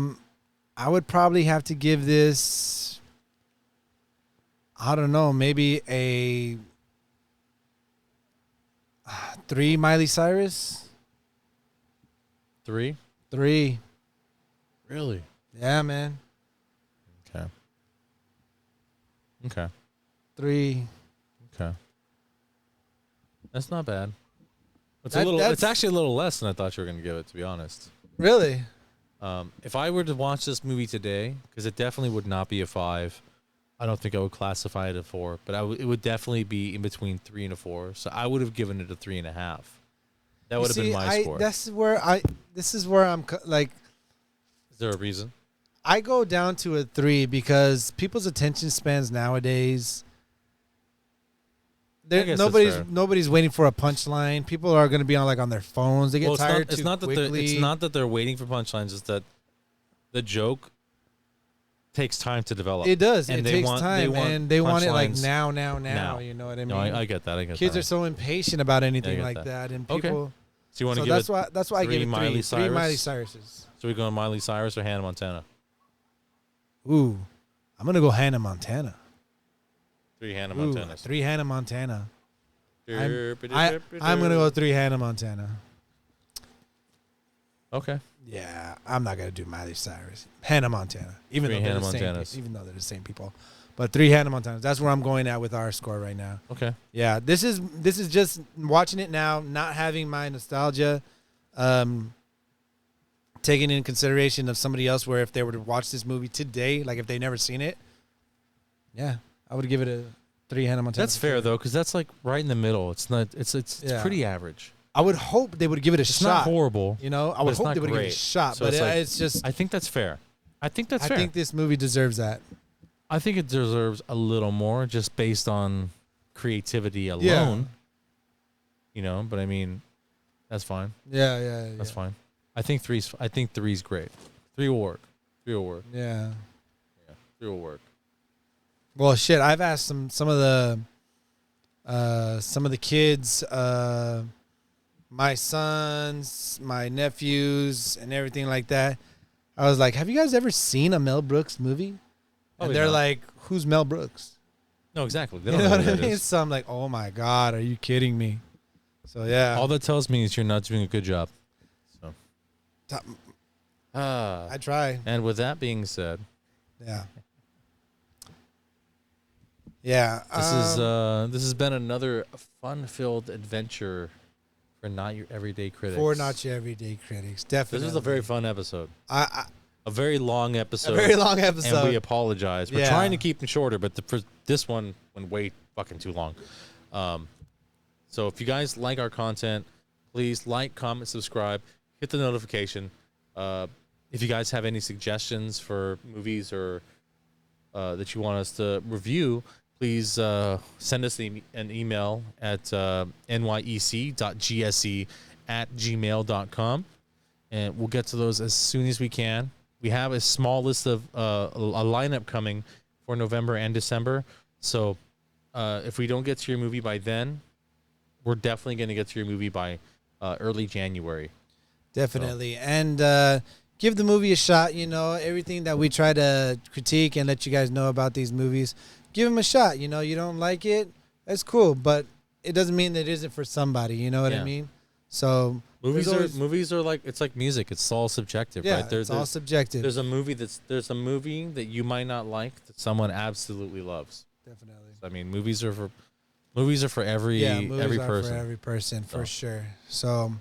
would probably have to give this, I don't know, maybe 3 Miley Cyrus.
3?
3.
Really?
Yeah, man.
Okay. Okay.
3.
Okay. That's not bad. It's
That-
a little.
that's-
It's actually a little less than I thought you were going to give it, to be honest.
Really?
If I were to watch this movie today, because it definitely would not be a 5. I don't think I would classify it a 4, but it would definitely be in between 3 and a 4. So I would have given it a 3.5. That would have been my score.
This is where I'm like,
Is there a reason?
I go down to a 3 because people's attention spans nowadays.
I guess that's fair.
Nobody's waiting for a punchline. People are going to be on their phones. They get tired too quickly.
It's not that they're waiting for punchlines. It's that the joke takes time to develop.
It does.
And
It takes time, and they want it like now.
Now.
You know what I mean?
No, I get that.
Kids are so impatient about anything
get
like
that.
that, and
Okay.
people.
So you want to
So
give
that's why I give it 3.
Miley
3 Miley
Cyrus?
Cyruses.
So we going Miley Cyrus or Hannah Montana?
Ooh, I'm gonna go Hannah Montana.
3 Hannah
Ooh,
Montanas.
3 Hannah Montana. I'm gonna go 3 Hannah Montana.
Okay.
Yeah, I'm not gonna do Miley Cyrus. Hannah Montana, even
3
though they're
Hannah
the same,
Montanas.
even though they're the same people. But 3 Hannah Montanas. That's where I'm going at with our score right now.
Okay.
Yeah, this is just watching it now, not having my nostalgia, taking in consideration of somebody else. Where if they were to watch this movie today, like if they've never seen it, yeah, I would give it a 3 Hannah Montana.
That's fair though, because that's like right in the middle. It's not. It's
Yeah.
pretty average.
I would hope they would give it a
It's
shot.
not horrible.
You know, I
but
would
it's
hope
not
they would give it a
great.
shot,
So
but
it's like-
it's just.
I think that's fair. I think that's
I
fair.
think this movie deserves that.
I think it deserves a little more just based on creativity alone. You know, but I mean, that's fine.
Yeah.
That's fine. I think three's great. 3 will work. 3 will work.
Yeah.
Yeah. 3 will work.
Well, shit. I've asked some of the kids, my sons, my nephews, and everything like that. I was like, "Have you guys ever seen a Mel Brooks movie?"
Oh,
And they're
yeah.
like, "Who's Mel Brooks?"
No, exactly. They
You
don't
know
know
what I
who that
mean?
is.
So I'm like, "Oh my god, are you kidding me?" So yeah,
All that tells me is you're not doing a good job. So.
I try.
And with that being said,
Yeah. Yeah.
this has been another fun-filled adventure for Not Your Everyday Critics.
for not your everyday critics. Definitely.
This was a very fun episode.
a
A very long episode.
very long episode.
And we apologize. We're
Yeah.
trying to keep them shorter, but for this one went way fucking too long. So if you guys like our content, please like, comment, subscribe, hit the notification. If you guys have any suggestions for movies or that you want us to review, please send us an email at nyec.gse@gmail.com, and we'll get to those as soon as we can. We have a small list of a lineup coming for November and December. So if we don't get to your movie by then, we're definitely going to get to your movie by early January.
Definitely. And give the movie a shot. You know, everything that we try to critique and let you guys know about these movies, give them a shot. You know, you don't like it, that's cool, but it doesn't mean that it isn't for somebody. You know what I
Yeah.
mean? So
Movies
there's
are
always-
movies are like, it's like music. It's all subjective,
yeah,
right?
it's all subjective.
There's a movie there's a movie that you might not like that someone absolutely loves.
Definitely.
I mean, movies are for every
Movies
every
are
person.
for every person for
So.
sure. So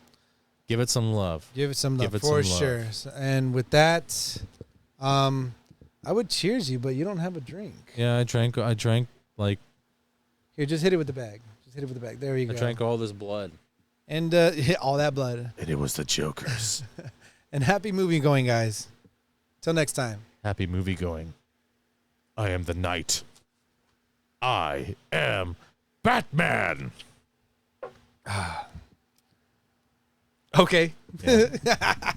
Give it some love.
give it some love
Give it
for
some love.
sure. And with that, I would cheers you, but you don't have a drink.
Yeah, I drank like
Here, just hit it with the bag. Just hit it with the bag. There you
I
go.
drank all this blood.
And hit all that blood.
And it was the Jokers.
And happy movie going, guys. Till next time.
Happy movie going. I am the knight. I am Batman.
Okay.
Yeah.